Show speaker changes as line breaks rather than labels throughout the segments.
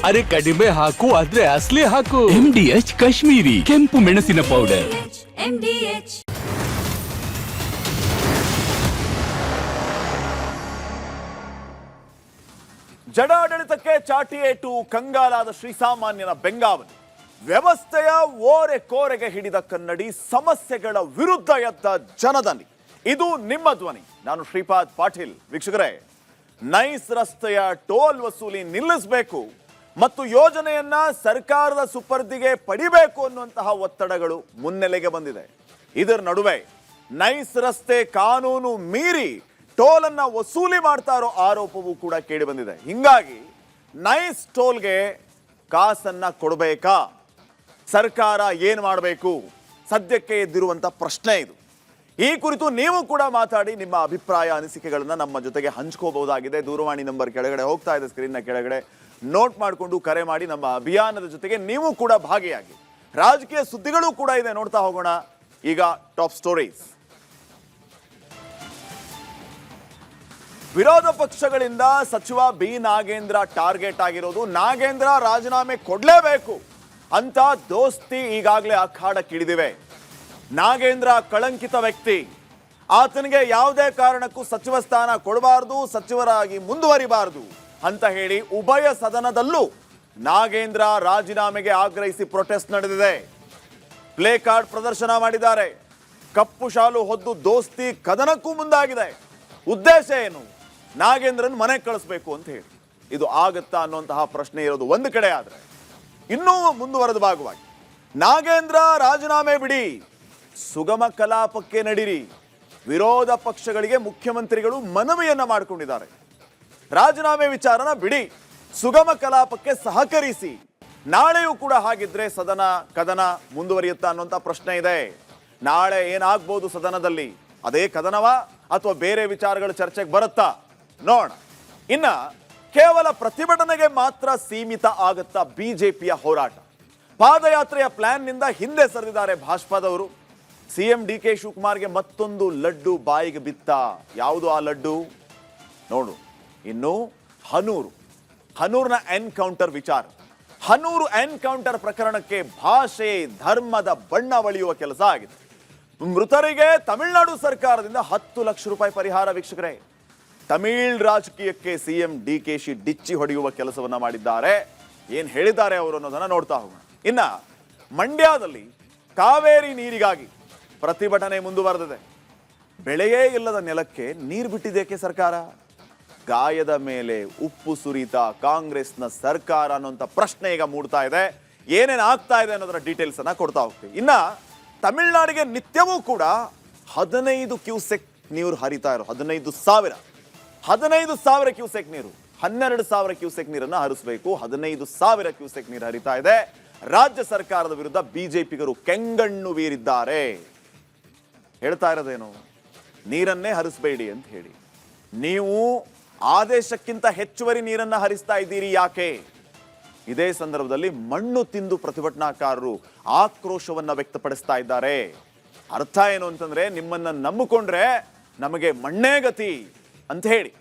ಅರೆ ಕಡಿಮೆ ಹಾಕು ಆದ್ರೆ ಅಸ್ಲಿ ಹಾಕು.
MDH ಕಾಶ್ಮೀರಿ ಕೆಂಪು ಮೆಣಸಿನ ಪೌಡರ್.
MDH
ಜಡಾಡಳಿತಕ್ಕೆ ಚಾಟಿ ಏಟು, ಕಂಗಾಲಾದ ಶ್ರೀಸಾಮಾನ್ಯನ ಬೆಂಗಾವಲು. ವ್ಯವಸ್ಥೆಯ ಓರೆ ಕೋರೆಗೆ ಹಿಡಿದ ಕನ್ನಡಿ, ಸಮಸ್ಯೆಗಳ ವಿರುದ್ಧ ಎದ್ದ ಜನದನಿ. ಇದು ನಿಮ್ಮ ಧ್ವನಿ. ನಾನು ಶ್ರೀಪಾದ್ ಪಾಟೀಲ್. ವೀಕ್ಷಕರೇ, ನೈಸ್ ರಸ್ತೆಯ ಟೋಲ್ ವಸೂಲಿ ನಿಲ್ಲಿಸಬೇಕು ಮತ್ತು ಯೋಜನೆಯನ್ನ ಸರ್ಕಾರದ ಸುಪರ್ದಿಗೆ ಪಡಿಬೇಕು ಅನ್ನುವಂತಹ ಒತ್ತಡಗಳು ಮುನ್ನೆಲೆಗೆ ಬಂದಿದೆ. ಇದರ ನಡುವೆ ನೈಸ್ ರಸ್ತೆ ಕಾನೂನು ಮೀರಿ ಟೋಲ್ ಅನ್ನ ವಸೂಲಿ ಮಾಡ್ತಾ ಇರೋ ಆರೋಪವೂ ಕೂಡ ಕೇಳಿ ಬಂದಿದೆ. ಹಿಂಗಾಗಿ ನೈಸ್ ಟೋಲ್ಗೆ ಕಾಸನ್ನ ಕೊಡಬೇಕಾ, ಸರ್ಕಾರ ಏನ್ ಮಾಡಬೇಕು, ಸದ್ಯಕ್ಕೆ ಎದ್ದಿರುವಂತ ಪ್ರಶ್ನೆ ಇದು. ಈ ಕುರಿತು ನೀವು ಕೂಡ ಮಾತಾಡಿ ನಿಮ್ಮ ಅಭಿಪ್ರಾಯ, ಅನಿಸಿಕೆಗಳನ್ನ ನಮ್ಮ ಜೊತೆಗೆ ಹಂಚ್ಕೋಬಹುದಾಗಿದೆ. ದೂರವಾಣಿ ನಂಬರ್ ಕೆಳಗಡೆ ಹೋಗ್ತಾ ಇದೆ, ಸ್ಕ್ರೀನ್ನ ಕೆಳಗಡೆ ನೋಟ್ ಮಾಡಿಕೊಂಡು ಕರೆ ಮಾಡಿ ನಮ್ಮ ಅಭಿಯಾನದ ಜೊತೆಗೆ ನೀವು ಕೂಡ ಭಾಗಿಯಾಗಿ. ರಾಜಕೀಯ ಸುದ್ದಿಗಳು ಕೂಡ ಇದೆ, ನೋಡ್ತಾ ಹೋಗೋಣ. ಈಗ ಟಾಪ್ ಸ್ಟೋರೀಸ್. ವಿರೋಧ ಪಕ್ಷಗಳಿಂದ ಸಚಿವ ಬಿ ನಾಗೇಂದ್ರ ಟಾರ್ಗೆಟ್ ಆಗಿರೋದು. ನಾಗೇಂದ್ರ ರಾಜೀನಾಮೆ ಕೊಡಲೇಬೇಕು ಅಂತ ದೋಸ್ತಿ ಈಗಾಗಲೇ ಅಖಾಡಕ್ಕಿಳಿದಿವೆ. ನಾಗೇಂದ್ರ ಕಳಂಕಿತ ವ್ಯಕ್ತಿ, ಆತನಿಗೆ ಯಾವುದೇ ಕಾರಣಕ್ಕೂ ಸಚಿವ ಸ್ಥಾನ ಕೊಡಬಾರದು, ಸಚಿವರಾಗಿ ಮುಂದುವರಿಬಾರದು ಅಂತ ಹೇಳಿ ಉಭಯ ಸದನದಲ್ಲೂ ನಾಗೇಂದ್ರ ರಾಜೀನಾಮೆಗೆ ಆಗ್ರಹಿಸಿ ಪ್ರೊಟೆಸ್ಟ್ ನಡೆದಿದೆ. ಪ್ಲೇ ಕಾರ್ಡ್ ಪ್ರದರ್ಶನ ಮಾಡಿದ್ದಾರೆ. ಕಪ್ಪು ಶಾಲು ಹೊದ್ದು ದೋಸ್ತಿ ಕದನಕ್ಕೂ ಮುಂದಾಗಿದೆ. ಉದ್ದೇಶ ಏನು? ನಾಗೇಂದ್ರನ್ ಮನೆಗೆ ಕಳಿಸ್ಬೇಕು ಅಂತ ಹೇಳಿ. ಇದು ಆಗತ್ತಾ ಅನ್ನುವಂತಹ ಪ್ರಶ್ನೆ ಇರೋದು ಒಂದು ಕಡೆ. ಆದರೆ ಇನ್ನೂ ಮುಂದುವರೆದ ಭಾಗವಾಗಿ ನಾಗೇಂದ್ರ ರಾಜೀನಾಮೆ ಬಿಡಿ, ಸುಗಮ ಕಲಾಪಕ್ಕೆ ನಡೀರಿ. ವಿರೋಧ ಪಕ್ಷಗಳಿಗೆ ಮುಖ್ಯಮಂತ್ರಿಗಳು ಮನವಿಯನ್ನ ಮಾಡಿಕೊಂಡಿದ್ದಾರೆ. ರಾಜೀನಾಮೆ ವಿಚಾರನ ಬಿಡಿ, ಸುಗಮ ಕಲಾಪಕ್ಕೆ ಸಹಕರಿಸಿ. ನಾಳೆಯೂ ಕೂಡ ಹಾಗಿದ್ರೆ ಸದನ ಕದನ ಮುಂದುವರಿಯುತ್ತಾ ಅನ್ನುವಂಥ ಪ್ರಶ್ನೆ ಇದೆ. ನಾಳೆ ಏನಾಗ್ಬೋದು ಸದನದಲ್ಲಿ? ಅದೇ ಕದನವಾ ಅಥವಾ ಬೇರೆ ವಿಚಾರಗಳ ಚರ್ಚೆಗೆ ಬರುತ್ತಾ ನೋಡ. ಇನ್ನ ಕೇವಲ ಪ್ರತಿಭಟನೆಗೆ ಮಾತ್ರ ಸೀಮಿತ ಆಗುತ್ತಾ ಬಿಜೆಪಿಯ ಹೋರಾಟ? ಪಾದಯಾತ್ರೆಯ ಪ್ಲಾನ್ನಿಂದ ಹಿಂದೆ ಸರಿದಿದ್ದಾರೆ ಭಾಜಪಾದವರು. ಸಿಎಂ ಡಿ.ಕೆ. ಶಿವಕುಮಾರ್ಗೆ ಮತ್ತೊಂದು ಲಡ್ಡು ಬಾಯಿಗೆ ಬಿತ್ತ. ಯಾವುದು ಆ ಲಡ್ಡು? ನೋಡು. ಇನ್ನು ಹನೂರ್ನ ಎನ್ಕೌಂಟರ್ ವಿಚಾರ. ಹನೂರು ಎನ್ಕೌಂಟರ್ ಪ್ರಕರಣಕ್ಕೆ ಭಾಷೆ ಧರ್ಮದ ಬಣ್ಣ ಬಳಿಯುವ ಕೆಲಸ ಆಗಿದೆ. ಮೃತರಿಗೆ ತಮಿಳುನಾಡು ಸರ್ಕಾರದಿಂದ 10 ಲಕ್ಷ ರೂಪಾಯಿ ಪರಿಹಾರ. ವೀಕ್ಷಕರೇ, ತಮಿಳ್ ರಾಜಕೀಯಕ್ಕೆ ಸಿಎಂ ಡಿ.ಕೆ.ಶಿ ಡಿಚ್ಚಿ ಹೊಡೆಯುವ ಕೆಲಸವನ್ನ ಮಾಡಿದ್ದಾರೆ. ಏನ್ ಹೇಳಿದ್ದಾರೆ ಅವರು ಅನ್ನೋದನ್ನ ನೋಡ್ತಾ ಹೋಗೋಣ. ಇನ್ನ ಮಂಡ್ಯದಲ್ಲಿ ಕಾವೇರಿ ನೀರಿಗಾಗಿ ಪ್ರತಿಭಟನೆ ಮುಂದುವರೆದಿದೆ. ಬೆಳೆಯೇ ಇಲ್ಲದ ನೆಲಕ್ಕೆ ನೀರು ಬಿಟ್ಟಿದ್ದೇಕೆ ಸರ್ಕಾರ? ಗಾಯದ ಮೇಲೆ ಉಪ್ಪು ಸುರಿತ ಕಾಂಗ್ರೆಸ್ನ ಸರ್ಕಾರ ಅನ್ನುವಂಥ ಪ್ರಶ್ನೆ ಈಗ ಮೂಡ್ತಾ ಇದೆ. ಏನೇನು ಆಗ್ತಾ ಇದೆ ಅನ್ನೋದರ ಡೀಟೇಲ್ಸ್ ಅನ್ನ ಕೊಡ್ತಾ ಹೋಗ್ತೀವಿ. ಇನ್ನ ತಮಿಳುನಾಡಿಗೆ ನಿತ್ಯವೂ ಕೂಡ 15 ಕ್ಯೂಸೆಕ್ ನೀರು ಹರಿತಾ ಇರೋ 15,000 ಕ್ಯೂಸೆಕ್ ನೀರು, 12,000 ಕ್ಯೂಸೆಕ್ ನೀರನ್ನು ಹರಿಸಬೇಕು. 15,000 ಕ್ಯೂಸೆಕ್ ನೀರು ಹರಿತಾ ಇದೆ. ರಾಜ್ಯ ಸರ್ಕಾರದ ವಿರುದ್ಧ ಬಿಜೆಪಿಗರು ಕೆಂಗಣ್ಣು ಬೀರಿದ್ದಾರೆ. ಹೇಳ್ತಾ ಇರೋದೇನು? ನೀರನ್ನೇ ಹರಿಸಬೇಡಿ ಅಂತ ಹೇಳಿ. ನೀವು ಆದೇಶಕ್ಕಿಂತ ಹೆಚ್ಚುವರಿ ನೀರನ್ನ ಹರಿಸ್ತಾ ಇದ್ದೀರಿ, ಯಾಕೆ? ಇದೇ ಸಂದರ್ಭದಲ್ಲಿ ಮಣ್ಣು ತಿಂದು ಪ್ರತಿಭಟನಾಕಾರರು ಆಕ್ರೋಶವನ್ನ ವ್ಯಕ್ತಪಡಿಸ್ತಾ ಇದ್ದಾರೆ. ಅರ್ಥ ಏನು ಅಂತಂದ್ರೆ, ನಿಮ್ಮನ್ನ ನಂಬಿಕೊಂಡ್ರೆ ನಮಗೆ ಮಣ್ಣೇ ಗತಿ ಅಂತ ಹೇಳಿ.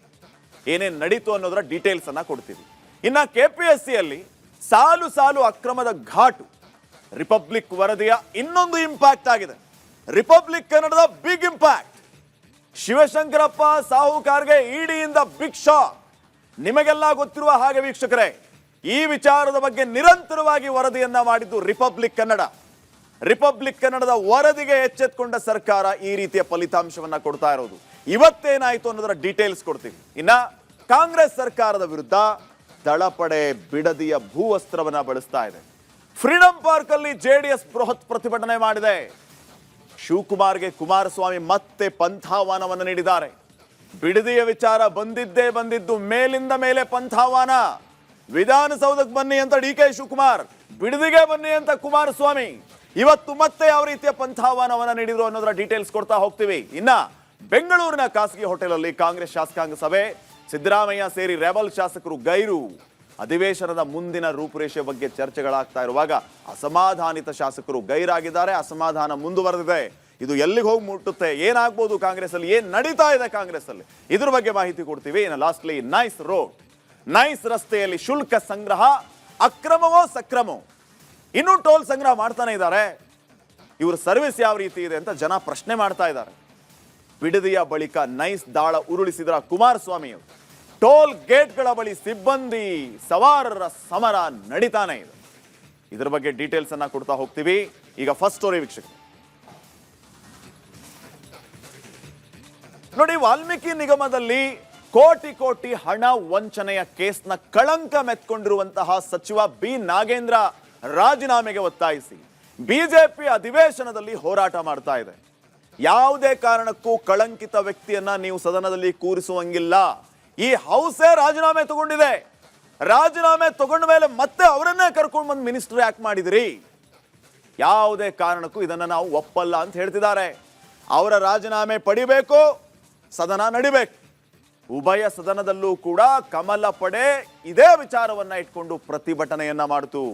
ಏನೇನು ನಡೀತು ಅನ್ನೋದರ ಡೀಟೇಲ್ಸ್ ಅನ್ನ ಕೊಡ್ತೀವಿ. ಇನ್ನ ಕೆಪಿಎಸ್ಸಿಯಲ್ಲಿ ಸಾಲು ಸಾಲು ಅಕ್ರಮದ ಘಾಟು. ರಿಪಬ್ಲಿಕ್ ವರದಿಯ ಇನ್ನೊಂದು ಇಂಪ್ಯಾಕ್ಟ್ ಆಗಿದೆ. ರಿಪಬ್ಲಿಕ್ ಕನ್ನಡದ ಬಿಗ್ ಇಂಪ್ಯಾಕ್ಟ್. ಶಿವಶಂಕರಪ್ಪ ಸಾಹುಕಾರ್ಗೆ ಇಡಿಯಿಂದ ಬಿಗ್ ಶಾಕ್. ನಿಮಗೆಲ್ಲ ಗೊತ್ತಿರುವ ಹಾಗೆ ವೀಕ್ಷಕರೇ, ಈ ವಿಚಾರದ ಬಗ್ಗೆ ನಿರಂತರವಾಗಿ ವರದಿಯನ್ನ ಮಾಡಿದ್ದು ರಿಪಬ್ಲಿಕ್ ಕನ್ನಡ. ರಿಪಬ್ಲಿಕ್ ಕನ್ನಡದ ವರದಿಗೆ ಎಚ್ಚೆತ್ತುಕೊಂಡ ಸರ್ಕಾರ ಈ ರೀತಿಯ ಫಲಿತಾಂಶವನ್ನ ಕೊಡ್ತಾ ಇರೋದು. ಇವತ್ತೇನಾಯ್ತು ಅನ್ನೋದರ ಡೀಟೇಲ್ಸ್ ಕೊಡ್ತೀವಿ. ಇನ್ನ ಕಾಂಗ್ರೆಸ್ ಸರ್ಕಾರದ ವಿರುದ್ಧ ದಳಪಡೆ ಬಿಡದಿಯ ಭೂವಸ್ತ್ರವನ್ನ ಬಳಸ್ತಾ ಇದೆ. ಫ್ರೀಡಂ ಪಾರ್ಕ್ ಅಲ್ಲಿ ಜೆಡಿಎಸ್ ಬೃಹತ್ ಪ್ರತಿಭಟನೆ ಮಾಡಿದೆ. ಶಿವಕುಮಾರ್ಗೆ ಕುಮಾರಸ್ವಾಮಿ ಮತ್ತೆ ಪಂಥಾಹ್ವಾನವನ್ನು ನೀಡಿದ್ದಾರೆ. ಬಿಡದಿಯ ವಿಚಾರ ಬಂದಿದ್ದು ಮೇಲಿಂದ ಮೇಲೆ ಪಂಥಾಹ್ವಾನ. ವಿಧಾನಸೌಧಕ್ಕೆ ಬನ್ನಿ ಅಂತ ಡಿ.ಕೆ. ಶಿವಕುಮಾರ್, ಬಿಡದಿಗೆ ಬನ್ನಿ ಅಂತ ಕುಮಾರಸ್ವಾಮಿ. ಇವತ್ತು ಮತ್ತೆ ಯಾವ ರೀತಿಯ ಪಂಥಾಹ್ವಾನವನ್ನ ನೀಡಿದ್ರು ಅನ್ನೋದರ ಡೀಟೇಲ್ಸ್ ಕೊಡ್ತಾ ಹೋಗ್ತೀವಿ. ಇನ್ನ ಬೆಂಗಳೂರಿನ ಖಾಸಗಿ ಹೋಟೆಲ್ ಅಲ್ಲಿ ಕಾಂಗ್ರೆಸ್ ಶಾಸಕಾಂಗ ಸಭೆ. ಸಿದ್ದರಾಮಯ್ಯ ಸೇರಿ ರೆಬಲ್ ಶಾಸಕರು ಗೈರು. ಅಧಿವೇಶನದ ಮುಂದಿನ ರೂಪುರೇಷೆ ಬಗ್ಗೆ ಚರ್ಚೆಗಳಾಗ್ತಾ ಇರುವಾಗ ಅಸಮಾಧಾನಿತ ಶಾಸಕರು ಗೈರಾಗಿದ್ದಾರೆ. ಅಸಮಾಧಾನ ಮುಂದುವರೆದಿದೆ. ಇದು ಎಲ್ಲಿಗೆ ಹೋಗಿ ಮುಟ್ಟುತ್ತೆ, ಏನಾಗ್ಬೋದು ಕಾಂಗ್ರೆಸ್ ಅಲ್ಲಿ, ಏನ್ ನಡೀತಾ ಇದೆ ಕಾಂಗ್ರೆಸ್ ಅಲ್ಲಿ, ಇದ್ರ ಬಗ್ಗೆ ಮಾಹಿತಿ ಕೊಡ್ತೀವಿ. ಇನ್ನು ಲಾಸ್ಟ್ಲಿ ನೈಸ್ ರೋಡ್, ನೈಸ್ ರಸ್ತೆಯಲ್ಲಿ ಶುಲ್ಕ ಸಂಗ್ರಹ ಅಕ್ರಮವೋ ಸಕ್ರಮೋ ಇನ್ನೂ ಟೋಲ್ ಸಂಗ್ರಹ ಮಾಡ್ತಾನೆ ಇದ್ದಾರೆ. ಇವ್ರ ಸರ್ವಿಸ್ ಯಾವ ರೀತಿ ಇದೆ ಅಂತ ಜನ ಪ್ರಶ್ನೆ ಮಾಡ್ತಾ ಇದ್ದಾರೆ. ಬಿಡದಿಯ ಬಳಿಕ ನೈಸ್ ದಾಳ ಉರುಳಿಸಿದ ಕುಮಾರಸ್ವಾಮಿ ಅವರು ಟೋಲ್ ಗೇಟ್ಗಳ ಬಳಿ ಸಿಬ್ಬಂದಿ ಸವಾರರ ಸಮರ ನಡೀತಾನೆ ಇದೆ. ಇದರ ಬಗ್ಗೆ ಡೀಟೇಲ್ಸ್ ಅನ್ನ ಕೊಡ್ತಾ ಹೋಗ್ತೀವಿ. ಈಗ ಫಸ್ಟ್ ಸ್ಟೋರಿ ವೀಕ್ಷಕ ನೋಡಿ. ವಾಲ್ಮೀಕಿ ನಿಗಮದಲ್ಲಿ ಕೋಟಿ ಕೋಟಿ ಹಣ ವಂಚನೆಯ ಕೇಸ್ನ ಕಳಂಕ ಮೆತ್ಕೊಂಡಿರುವಂತಹ ಸಚಿವ ಬಿ ನಾಗೇಂದ್ರ ರಾಜೀನಾಮೆಗೆ ಒತ್ತಾಯಿಸಿ ಬಿಜೆಪಿ ಅಧಿವೇಶನದಲ್ಲಿ ಹೋರಾಟ ಮಾಡ್ತಾ ಇದೆ. ಯಾವುದೇ ಕಾರಣಕ್ಕೂ ಕಳಂಕಿತ ವ್ಯಕ್ತಿಯನ್ನ ನೀವು ಸದನದಲ್ಲಿ ಕೂರಿಸುವಂಗಿಲ್ಲ. ಈ ಹೌಸೇ ರಾಜೀನಾಮೆ ತಗೊಂಡಿದೆ. ರಾಜೀನಾಮೆ ತಗೊಂಡ ಮೇಲೆ ಮತ್ತೆ ಅವರನ್ನೇ ಕರ್ಕೊಂಡು ಬಂದು ಮಿನಿಸ್ಟರ್ ಯಾಕೆ ಮಾಡಿದಿರಿ? ಯಾವುದೇ ಕಾರಣಕ್ಕೂ ಇದನ್ನ ನಾವು ಒಪ್ಪಲ್ಲ ಅಂತ ಹೇಳ್ತಿದ್ದಾರೆ. ಅವರ ರಾಜೀನಾಮೆ ಪಡಿಬೇಕು, ಸದನ ನಡಿಬೇಕು. ಉಭಯ ಸದನದಲ್ಲೂ ಕೂಡ ಕಮಲ ಪಡೆ ಇದೇ ವಿಚಾರವನ್ನ ಇಟ್ಕೊಂಡು ಪ್ರತಿಭಟನೆಯನ್ನ ಮಾಡಿತು.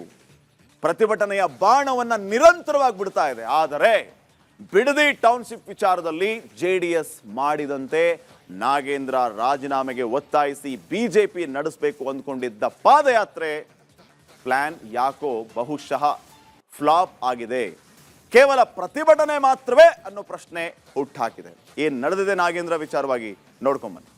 ಪ್ರತಿಭಟನೆಯ ಬಾಣವನ್ನ ನಿರಂತರವಾಗಿ ಬಿಡ್ತಾ ಇದೆ. ಆದರೆ ಬಿಡದಿ ಟೌನ್ಶಿಪ್ ವಿಚಾರದಲ್ಲಿ ಜೆಡಿಎಸ್ ಮಾಡಿದಂತೆ ನಾಗೇಂದ್ರ ರಾಜೀನಾಮೆಗೆ ಒತ್ತಾಯಿಸಿ ಬಿಜೆಪಿ ನಡೆಸಬೇಕು ಅಂದ್ಕೊಂಡಿದ್ದ ಪಾದಯಾತ್ರೆ ಪ್ಲಾನ್ ಯಾಕೋ ಬಹುಶಃ ಫ್ಲಾಪ್ ಆಗಿದೆ. ಕೇವಲ ಪ್ರತಿಭಟನೆ ಮಾತ್ರವೇ ಅನ್ನೋ ಪ್ರಶ್ನೆ ಹುಟ್ಟಾಕಿದೆ. ಏನ್ ನಡೆದಿದೆ ನಾಗೇಂದ್ರ ವಿಚಾರವಾಗಿ ನೋಡ್ಕೊಂಬನ್ನಿ.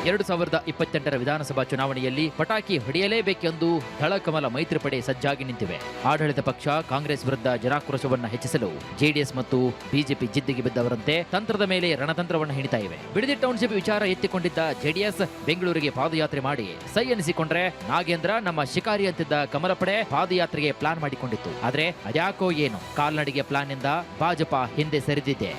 ಎರಡು 2028ರ ವಿಧಾನಸಭಾ ಚುನಾವಣೆಯಲ್ಲಿ ಪಟಾಕಿ ಹೊಡೆಯಲೇಬೇಕೆಂದು ದಳಕಮಲ ಮೈತ್ರಿಪಡೆ ಸಜ್ಜಾಗಿ ನಿಂತಿವೆ. ಆಡಳಿತ ಪಕ್ಷ ಕಾಂಗ್ರೆಸ್ ವಿರುದ್ಧ ಜನಾಕ್ರೋಶವನ್ನ ಹೆಚ್ಚಿಸಲು ಜೆಡಿಎಸ್ ಮತ್ತು ಬಿಜೆಪಿ ಜಿದ್ದಿಗೆ ಬಿದ್ದವರಂತೆ ತಂತ್ರದ ಮೇಲೆ ರಣತಂತ್ರವನ್ನು ಹೆಣಿತಾ ಇವೆ. ಬಿಡದಿ ಟೌನ್ಶಿಪ್ ವಿಚಾರ ಎತ್ತಿಕೊಂಡಿದ್ದ ಜೆಡಿಎಸ್ ಬೆಂಗಳೂರಿಗೆ ಪಾದಯಾತ್ರೆ ಮಾಡಿ ಸೈ ಎನಿಸಿಕೊಂಡ್ರೆ, ನಾಗೇಂದ್ರ ನಮ್ಮ ಶಿಕಾರಿ ಅಂತಿದ್ದ ಕಮಲ ಪಡೆ ಪಾದಯಾತ್ರೆಗೆ ಪ್ಲಾನ್ ಮಾಡಿಕೊಂಡಿತ್ತು. ಆದ್ರೆ ಅದ್ಯಾಕೋ ಏನು ಕಾಲ್ನಡಿಗೆ ಪ್ಲಾನ್ ಇಂದ ಭಾಜಪಾ ಹಿಂದೆ ಸರಿದಿದೆ.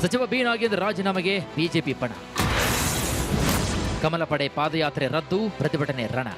ಸಚಿವ ಬಿ ನಾಗೇಂದ್ರ ರಾಜೀನಾಮೆಗೆ ಬಿಜೆಪಿ ಪಣ. ಕಮಲ ಪಡೆ ಪಾದಯಾತ್ರೆ ರದ್ದು, ಪ್ರತಿಭಟನೆ ರಣ.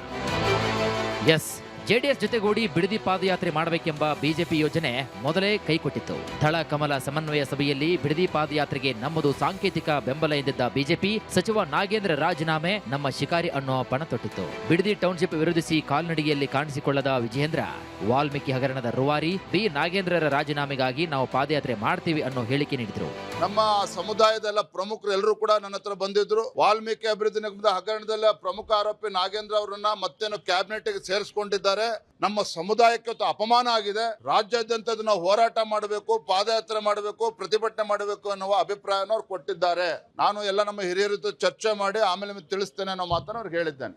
ಎಸ್, ಜೆಡಿಎಸ್ ಜೊತೆಗೂಡಿ ಬಿಡದಿ ಪಾದಯಾತ್ರೆ ಮಾಡಬೇಕೆಂಬ ಬಿಜೆಪಿ ಯೋಜನೆ ಮೊದಲೇ ಕೈಕೊಟ್ಟಿತ್ತು. ದಳ ಕಮಲ ಸಮನ್ವಯ ಸಭೆಯಲ್ಲಿ ಬಿಡದಿ ಪಾದಯಾತ್ರೆಗೆ ನಮ್ಮದು ಸಾಂಕೇತಿಕ ಬೆಂಬಲ ಎಂದಿದ್ದ ಬಿಜೆಪಿ ಸಚಿವ ನಾಗೇಂದ್ರ ರಾಜೀನಾಮೆ ನಮ್ಮ ಶಿಕಾರಿ ಅನ್ನೋ ಪಣ ತೊಟ್ಟಿತ್ತು. ಬಿಡದಿ ಟೌನ್ಶಿಪ್ ವಿರೋಧಿಸಿ ಕಾಲ್ನಡಿಗೆಯಲ್ಲಿ ಕಾಣಿಸಿಕೊಳ್ಳದ ವಿಜಯೇಂದ್ರ ವಾಲ್ಮೀಕಿ ಹಗರಣದ ರೂವಾರಿ ಬಿ ನಾಗೇಂದ್ರರ ರಾಜೀನಾಮೆಗಾಗಿ ನಾವು ಪಾದಯಾತ್ರೆ ಮಾಡ್ತೀವಿ ಅನ್ನೋ ಹೇಳಿಕೆ ನೀಡಿದ್ರು.
ನಮ್ಮ ಸಮುದಾಯದ ಪ್ರಮುಖರು ಎಲ್ಲರೂ ಕೂಡ ನನ್ನ ಹತ್ರ ಬಂದಿದ್ರು. ವಾಲ್ಮೀಕಿ ಅಭಿವೃದ್ಧಿ ನಿಗಮದ ಹಗರಣದಲ್ಲಿ ಪ್ರಮುಖ ಆರೋಪಿ ನಾಗೇಂದ್ರ ಅವರನ್ನ ಮತ್ತೇನು ಕ್ಯಾಬಿನೆಟ್ ಗೆ ಸೇರಿಸಿಕೊಂಡಿದ್ದಾರೆ. ನಮ್ಮ ಸಮುದಾಯಕ್ಕೆ ಅಪಮಾನ ಆಗಿದೆ. ರಾಜ್ಯಾದ್ಯಂತ ನಾವು ಹೋರಾಟ ಮಾಡಬೇಕು, ಪಾದಯಾತ್ರೆ ಮಾಡಬೇಕು, ಪ್ರತಿಭಟನೆ ಮಾಡಬೇಕು ಅನ್ನುವ ಅಭಿಪ್ರಾಯನ ಅವ್ರು ಕೊಟ್ಟಿದ್ದಾರೆ. ನಾನು ಎಲ್ಲ ನಮ್ಮ ಹಿರಿಯರ ಜೊತೆ ಚರ್ಚೆ ಮಾಡಿ ಆಮೇಲೆ ನಿಮಗೆ ತಿಳಿಸ್ತೇನೆ ಅನ್ನೋ ಮಾತನ್ನು ಅವ್ರಿಗೆ ಹೇಳಿದ್ದೇನೆ.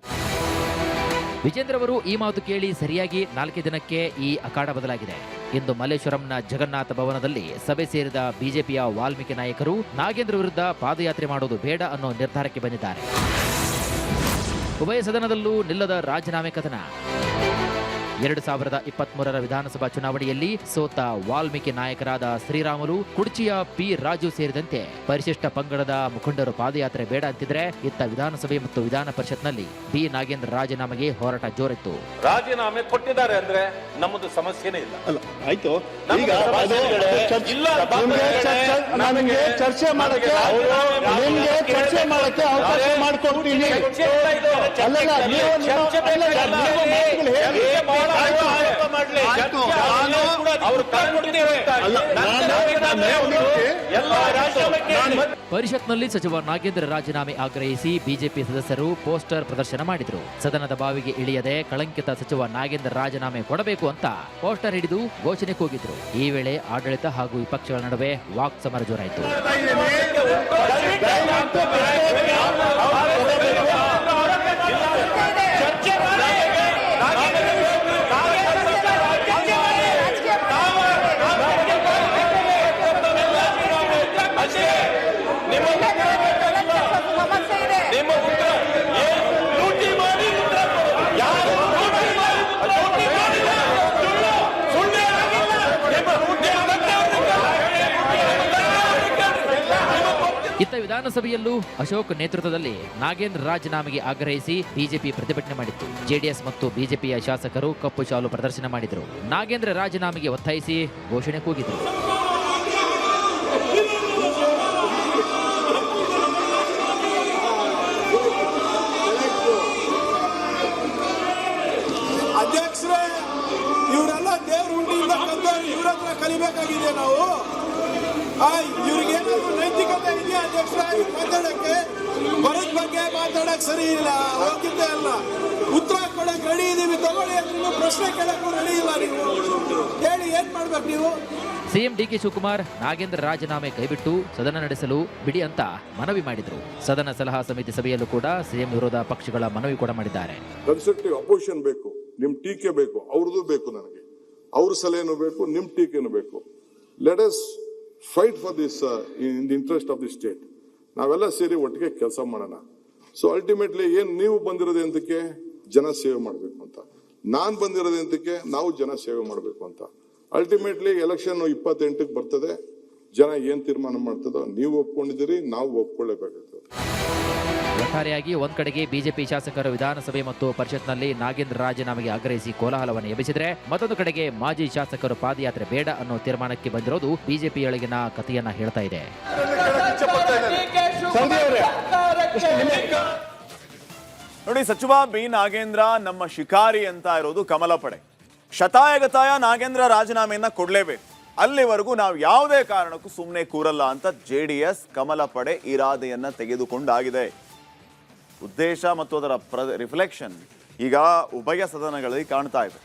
ವಿಜೇಂದ್ರ ಅವರು ಈ ಮಾತು ಕೇಳಿ ಸರಿಯಾಗಿ 4 ದಿನಕ್ಕೆ ಈ ಅಖಾಡ ಬದಲಾಗಿದೆ. ಇಂದು ಮಲ್ಲೇಶ್ವರಂನ ಜಗನ್ನಾಥ ಭವನದಲ್ಲಿ ಸಭೆ ಸೇರಿದ ಬಿಜೆಪಿಯ ವಾಲ್ಮೀಕಿ ನಾಯಕರು ನಾಗೇಂದ್ರ ವಿರುದ್ಧ ಪಾದಯಾತ್ರೆ ಮಾಡೋದು ಬೇಡ ಅನ್ನೋ ನಿರ್ಧಾರಕ್ಕೆ ಬಂದಿದ್ದಾರೆ. ಉಭಯ ಸದನದಲ್ಲೂ ನಿಲ್ಲದ ರಾಜೀನಾಮೆ ಕಥನ. 2023ರ ವಿಧಾನಸಭಾ ಚುನಾವಣೆಯಲ್ಲಿ ಸೋತ ವಾಲ್ಮೀಕಿ ನಾಯಕರಾದ ಶ್ರೀರಾಮುಲು, ಕುಡ್ಚಿಯ ಪಿ ರಾಜು ಸೇರಿದಂತೆ ಪರಿಶಿಷ್ಟ ಪಂಗಡದ ಮುಖಂಡರು ಪಾದಯಾತ್ರೆ ಬೇಡ ಅಂತಿದ್ರೆ, ಇತ್ತ ವಿಧಾನಸಭೆ ಮತ್ತು ವಿಧಾನ ಪರಿಷತ್ನಲ್ಲಿ ಬಿ ನಾಗೇಂದ್ರ ರಾಜೀನಾಮೆಗೆ ಹೋರಾಟ ಜೋರಿತ್ತು.
ರಾಜೀನಾಮೆ ಕೊಟ್ಟಿದ್ದಾರೆ ಅಂದ್ರೆ ನಮ್ಮದು ಸಮಸ್ಯೆನೇ ಇಲ್ಲ.
ಆಯ್ತು, ಈಗ ನನಗೆ ಚರ್ಚೆ ಮಾಡಕ್ಕೆ ಅವಕಾಶ ಮಾಡ್ಕೊಡ್ತೀನಿ.
ಪರಿಷತ್ನಲ್ಲಿ ಸಚಿವ ನಾಗೇಂದ್ರ ರಾಜೀನಾಮೆ ಆಗ್ರಹಿಸಿ ಬಿಜೆಪಿ ಸದಸ್ಯರು ಪೋಸ್ಟರ್ ಪ್ರದರ್ಶನ ಮಾಡಿದ್ರು. ಸದನದ ಬಾವಿಗೆ ಇಳಿಯದೆ ಕಳಂಕಿತ ಸಚಿವ ನಾಗೇಂದ್ರ ರಾಜೀನಾಮೆ ಕೊಡಬೇಕು ಅಂತ ಪೋಸ್ಟರ್ ಹಿಡಿದು ಘೋಷಣೆ ಕೂಗಿದ್ರು. ಈ ವೇಳೆ ಆಡಳಿತ ಹಾಗೂ ವಿಪಕ್ಷಗಳ ನಡುವೆ ವಾಕ್ ಸಮರ ಜೋರಾಯಿತು.
ನಿಮ್ಮ
ಇತ್ತ ವಿಧಾನಸಭೆಯಲ್ಲೂ ಅಶೋಕ್ ನೇತೃತ್ವದಲ್ಲಿ ನಾಗೇಂದ್ರ ರಾಜೀನಾಮೆಗೆ ಆಗ್ರಹಿಸಿ ಬಿಜೆಪಿ ಪ್ರತಿಭಟನೆ ಮಾಡಿತ್ತು. ಜೆಡಿಎಸ್ ಮತ್ತು ಬಿಜೆಪಿಯ ಶಾಸಕರು ಕಪ್ಪು ಶಾಲು ಪ್ರದರ್ಶನ ಮಾಡಿದರು. ನಾಗೇಂದ್ರ ರಾಜೀನಾಮೆಗೆ ಒತ್ತಾಯಿಸಿ ಘೋಷಣೆ ಕೂಗಿದರು.
ಅಧ್ಯಕ್ಷರೇ, ಇವರೆಲ್ಲ ದೇವ್ರ ಉಂಡಿಯಿಂದ ಕದ್ದವ್ರು, ಇವ್ರ ಹತ್ರ ಕಲಿಬೇಕಾಗಿದೆ ನಾವು. ಇವ್ರಿಗೇನಾದ್ರು ನೈತಿಕತೆ ಇದೆಯಾ ಅಧ್ಯಕ್ಷರ? ಮಾತಾಡಕ್ಕೆ ಬರದ ಬಗ್ಗೆ ಮಾತಾಡಕ್ ಸರಿ ಇಲ್ಲ, ಹೋಗಿದ್ದೆ ಅಲ್ಲ. ಉತ್ತರ ಕೊಡಕ್ ರೆಡಿ ಇದೀವಿ, ತಗೊಳ್ಳಿ ಅಂತ ಪ್ರಶ್ನೆ ಕೇಳಕ್ಕೂ ರೆಡಿ ಇಲ್ಲ. ನೀವು ಹೇಳಿ, ಏನ್ ಮಾಡ್ಬೇಕು ನೀವು?
ಸಿಎಂ ಡಿಕೆ ಶಿವಕುಮಾರ್ ನಾಗೇಂದ್ರ ರಾಜೀನಾಮೆ ಕೈಬಿಟ್ಟು ಸದನ ನಡೆಸಲು ಬಿಡಿ ಅಂತ ಮನವಿ ಮಾಡಿದ್ರು. ಸದನ ಸಲಹಾ ಸಮಿತಿ ಸಭೆಯಲ್ಲೂ ಕೂಡ ಸಿಎಂ ವಿರೋಧ ಪಕ್ಷಗಳ ಮನವಿ ಕೂಡ ಮಾಡಿದ್ದಾರೆ.
ಕನ್ಸ್ಟ್ರಕ್ಟಿವ್ ಅಪೋಸಿಷನ್ ಬೇಕು, ನಿಮ್ ಟೀಕೆ ಬೇಕು, ಅವ್ರದ್ದು ಬೇಕು, ನನಗೆ ಅವ್ರ ಸಲಹೆನೂ ಬೇಕು, ನಿಮ್ ಟೀಕೆನೂ ಬೇಕು. Let us fight for this in the interest of the state. ನಾವೆಲ್ಲ ಸೇರಿ ಒಟ್ಟಿಗೆ ಕೆಲಸ ಮಾಡೋಣ. ಸೊ ಅಲ್ಟಿಮೇಟ್ಲಿ ಏನ್ ನೀವು ಬಂದಿರೋದೇ ಅಂತಕ್ಕೆ ಜನ ಸೇವೆ ಮಾಡಬೇಕು ಅಂತ, ನಾನ್ ಬಂದಿರೋದೇ ಅಂತಕ್ಕೆ ನಾವು ಜನ ಸೇವೆ ಮಾಡಬೇಕು ಅಂತ. ಅಲ್ಟಿಮೇಟ್ಲಿ ಎಲೆಕ್ಷನ್ 28ಕ್ಕೆ ಬರ್ತದೆ. ಜನ ಏನ್ ತೀರ್ಮಾನ ಮಾಡ್ತದೋ ನೀವು ಒಪ್ಕೊಂಡಿದ್ದೀರಿ, ನಾವು ಒಪ್ಕೊಳ್ಳೇಬೇಕಾಗ್ತದೆ.
ಒಟ್ಟಾರೆಯಾಗಿ ಒಂದ್ ಕಡೆಗೆ ಬಿಜೆಪಿ ಶಾಸಕರು ವಿಧಾನಸಭೆ ಮತ್ತು ಪರಿಷತ್ನಲ್ಲಿ ನಾಗೇಂದ್ರ ರಾಜೀನಾಮೆಗೆ ಆಗ್ರಹಿಸಿ ಕೋಲಾಹಲವನ್ನು ಎಬ್ಬಿಸಿದ್ರೆ, ಮತ್ತೊಂದು ಕಡೆಗೆ ಮಾಜಿ ಶಾಸಕರು ಪಾದಯಾತ್ರೆ ಬೇಡ ಅನ್ನೋ ತೀರ್ಮಾನಕ್ಕೆ ಬಂದಿರೋದು ಬಿಜೆಪಿಯೊಳಗಿನ ಕಥೆಯನ್ನ ಹೇಳ್ತಾ ಇದೆ.
ನೋಡಿ, ಸಚಿವ ಬಿ ನಾಗೇಂದ್ರ ನಮ್ಮ ಶಿಕಾರಿ ಅಂತ ಇರೋದು ಕಮಲ ಪಡೆ. ಶತಾಯಗತಾಯ ನಾಗೇಂದ್ರ ರಾಜೀನಾಮೆಯನ್ನ ಕೊಡ್ಲೇಬೇಕು, ಅಲ್ಲಿವರೆಗೂ ನಾವು ಯಾವುದೇ ಕಾರಣಕ್ಕೂ ಸುಮ್ಮನೆ ಕೂರಲ್ಲ ಅಂತ ಜೆಡಿಎಸ್ ಕಮಲ ಪಡೆ ಇರಾದೆಯನ್ನ ತೆಗೆದುಕೊಂಡಾಗಿದೆ. ಉದ್ದೇಶ ಮತ್ತು ಅದರ ರಿಫ್ಲೆಕ್ಷನ್ ಈಗ ಉಭಯ ಸದನಗಳಲ್ಲಿ ಕಾಣ್ತಾ ಇದೆ.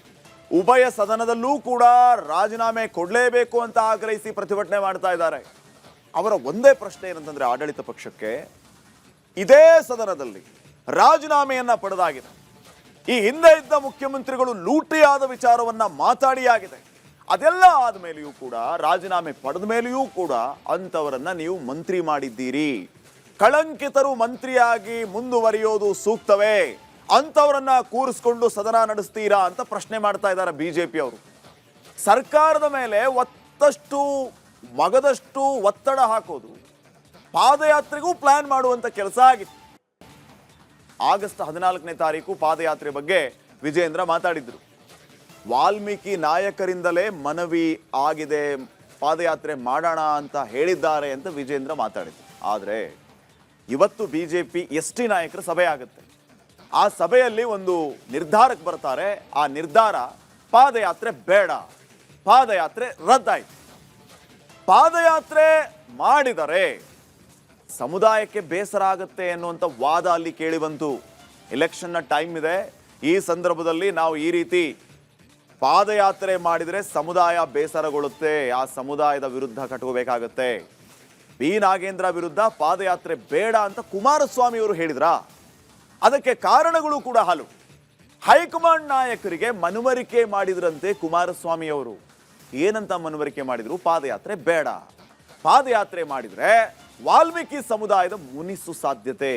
ಉಭಯ ಸದನದಲ್ಲೂ ಕೂಡ ರಾಜೀನಾಮೆ ಕೊಡಲೇಬೇಕು ಅಂತ ಆಗ್ರಹಿಸಿ ಪ್ರತಿಭಟನೆ ಮಾಡ್ತಾ ಇದ್ದಾರೆ. ಅವರ ಒಂದೇ ಪ್ರಶ್ನೆ ಏನಂತಂದ್ರೆ, ಆಡಳಿತ ಪಕ್ಷಕ್ಕೆ ಇದೇ ಸದನದಲ್ಲಿ ರಾಜೀನಾಮೆಯನ್ನ ಪಡೆದಾಗಿದೆ. ಈ ಹಿಂದೆ ಇದ್ದ ಮುಖ್ಯಮಂತ್ರಿಗಳು ಲೂಟಿಯಾದ ವಿಚಾರವನ್ನ ಮಾತಾಡಿಯಾಗಿದೆ. ಅದೆಲ್ಲ ಆದ್ಮೇಲೆಯೂ ಕೂಡ, ರಾಜೀನಾಮೆ ಪಡೆದ ಮೇಲೆಯೂ ಕೂಡ ಅಂತವರನ್ನ ನೀವು ಮಂತ್ರಿ ಮಾಡಿದ್ದೀರಿ. ಕಳಂಕಿತರು ಮಂತ್ರಿಯಾಗಿ ಮುಂದುವರಿಯೋದು ಸೂಕ್ತವೇ? ಅಂತವರನ್ನ ಕೂರಿಸ್ಕೊಂಡು ಸದನ ನಡೆಸ್ತೀರಾ ಅಂತ ಪ್ರಶ್ನೆ ಮಾಡ್ತಾ ಇದ್ದಾರೆ ಬಿಜೆಪಿ ಅವರು. ಸರ್ಕಾರದ ಮೇಲೆ ಮಗದಷ್ಟು ಒತ್ತಡ ಹಾಕೋದು, ಪಾದಯಾತ್ರೆಗೂ ಪ್ಲಾನ್ ಮಾಡುವಂತ ಕೆಲಸ ಆಗಿತ್ತು. ಆಗಸ್ಟ್ 14ನೇ ತಾರೀಕು ಪಾದಯಾತ್ರೆ ಬಗ್ಗೆ ವಿಜೇಂದ್ರ ಮಾತಾಡಿದ್ರು. ವಾಲ್ಮೀಕಿ ನಾಯಕರಿಂದಲೇ ಮನವಿ ಆಗಿದೆ, ಪಾದಯಾತ್ರೆ ಮಾಡೋಣ ಅಂತ ಹೇಳಿದ್ದಾರೆ ಅಂತ ವಿಜೇಂದ್ರ ಮಾತಾಡಿದ್ರು. ಆದರೆ ಇವತ್ತು ಬಿಜೆಪಿ ಎಸ್ಟಿ ನಾಯಕರ ಸಭೆ ಆಗುತ್ತೆ. ಆ ಸಭೆಯಲ್ಲಿ ಒಂದು ನಿರ್ಧಾರಕ್ಕೆ ಬರ್ತಾರೆ. ಆ ನಿರ್ಧಾರ ಪಾದಯಾತ್ರೆ ಬೇಡ, ಪಾದಯಾತ್ರೆ ರದ್ದಾಯಿತು. ಪಾದಯಾತ್ರೆ ಮಾಡಿದರೆ ಸಮುದಾಯಕ್ಕೆ ಬೇಸರ ಆಗುತ್ತೆ ಅನ್ನುವಂಥ ವಾದ ಅಲ್ಲಿ ಕೇಳಿ ಬಂತು. ಎಲೆಕ್ಷನ್ನ ಟೈಮ್ ಇದೆ, ಈ ಸಂದರ್ಭದಲ್ಲಿ ನಾವು ಈ ರೀತಿ ಪಾದಯಾತ್ರೆ ಮಾಡಿದರೆ ಸಮುದಾಯ ಬೇಸರಗೊಳ್ಳುತ್ತೆ, ಆ ಸಮುದಾಯದ ವಿರುದ್ಧ ಕಟ್ಟಬೇಕಾಗತ್ತೆ. ಬಿ ನಾಗೇಂದ್ರ ವಿರುದ್ಧ ಪಾದಯಾತ್ರೆ ಬೇಡ ಅಂತ ಕುಮಾರಸ್ವಾಮಿ ಅವರು ಹೇಳಿದ್ರ? ಅದಕ್ಕೆ ಕಾರಣಗಳು ಕೂಡ ಹಲವು. ಹೈಕಮಾಂಡ್ ನಾಯಕರಿಗೆ ಮನವರಿಕೆ ಮಾಡಿದ್ರಂತೆ ಕುಮಾರಸ್ವಾಮಿ ಅವರು. ಏನಂತ ಮನವರಿಕೆ ಮಾಡಿದ್ರು? ಪಾದಯಾತ್ರೆ ಬೇಡ, ಪಾದಯಾತ್ರೆ ಮಾಡಿದ್ರೆ ವಾಲ್ಮೀಕಿ ಸಮುದಾಯದ ಮುನಿಸು ಸಾಧ್ಯತೆ,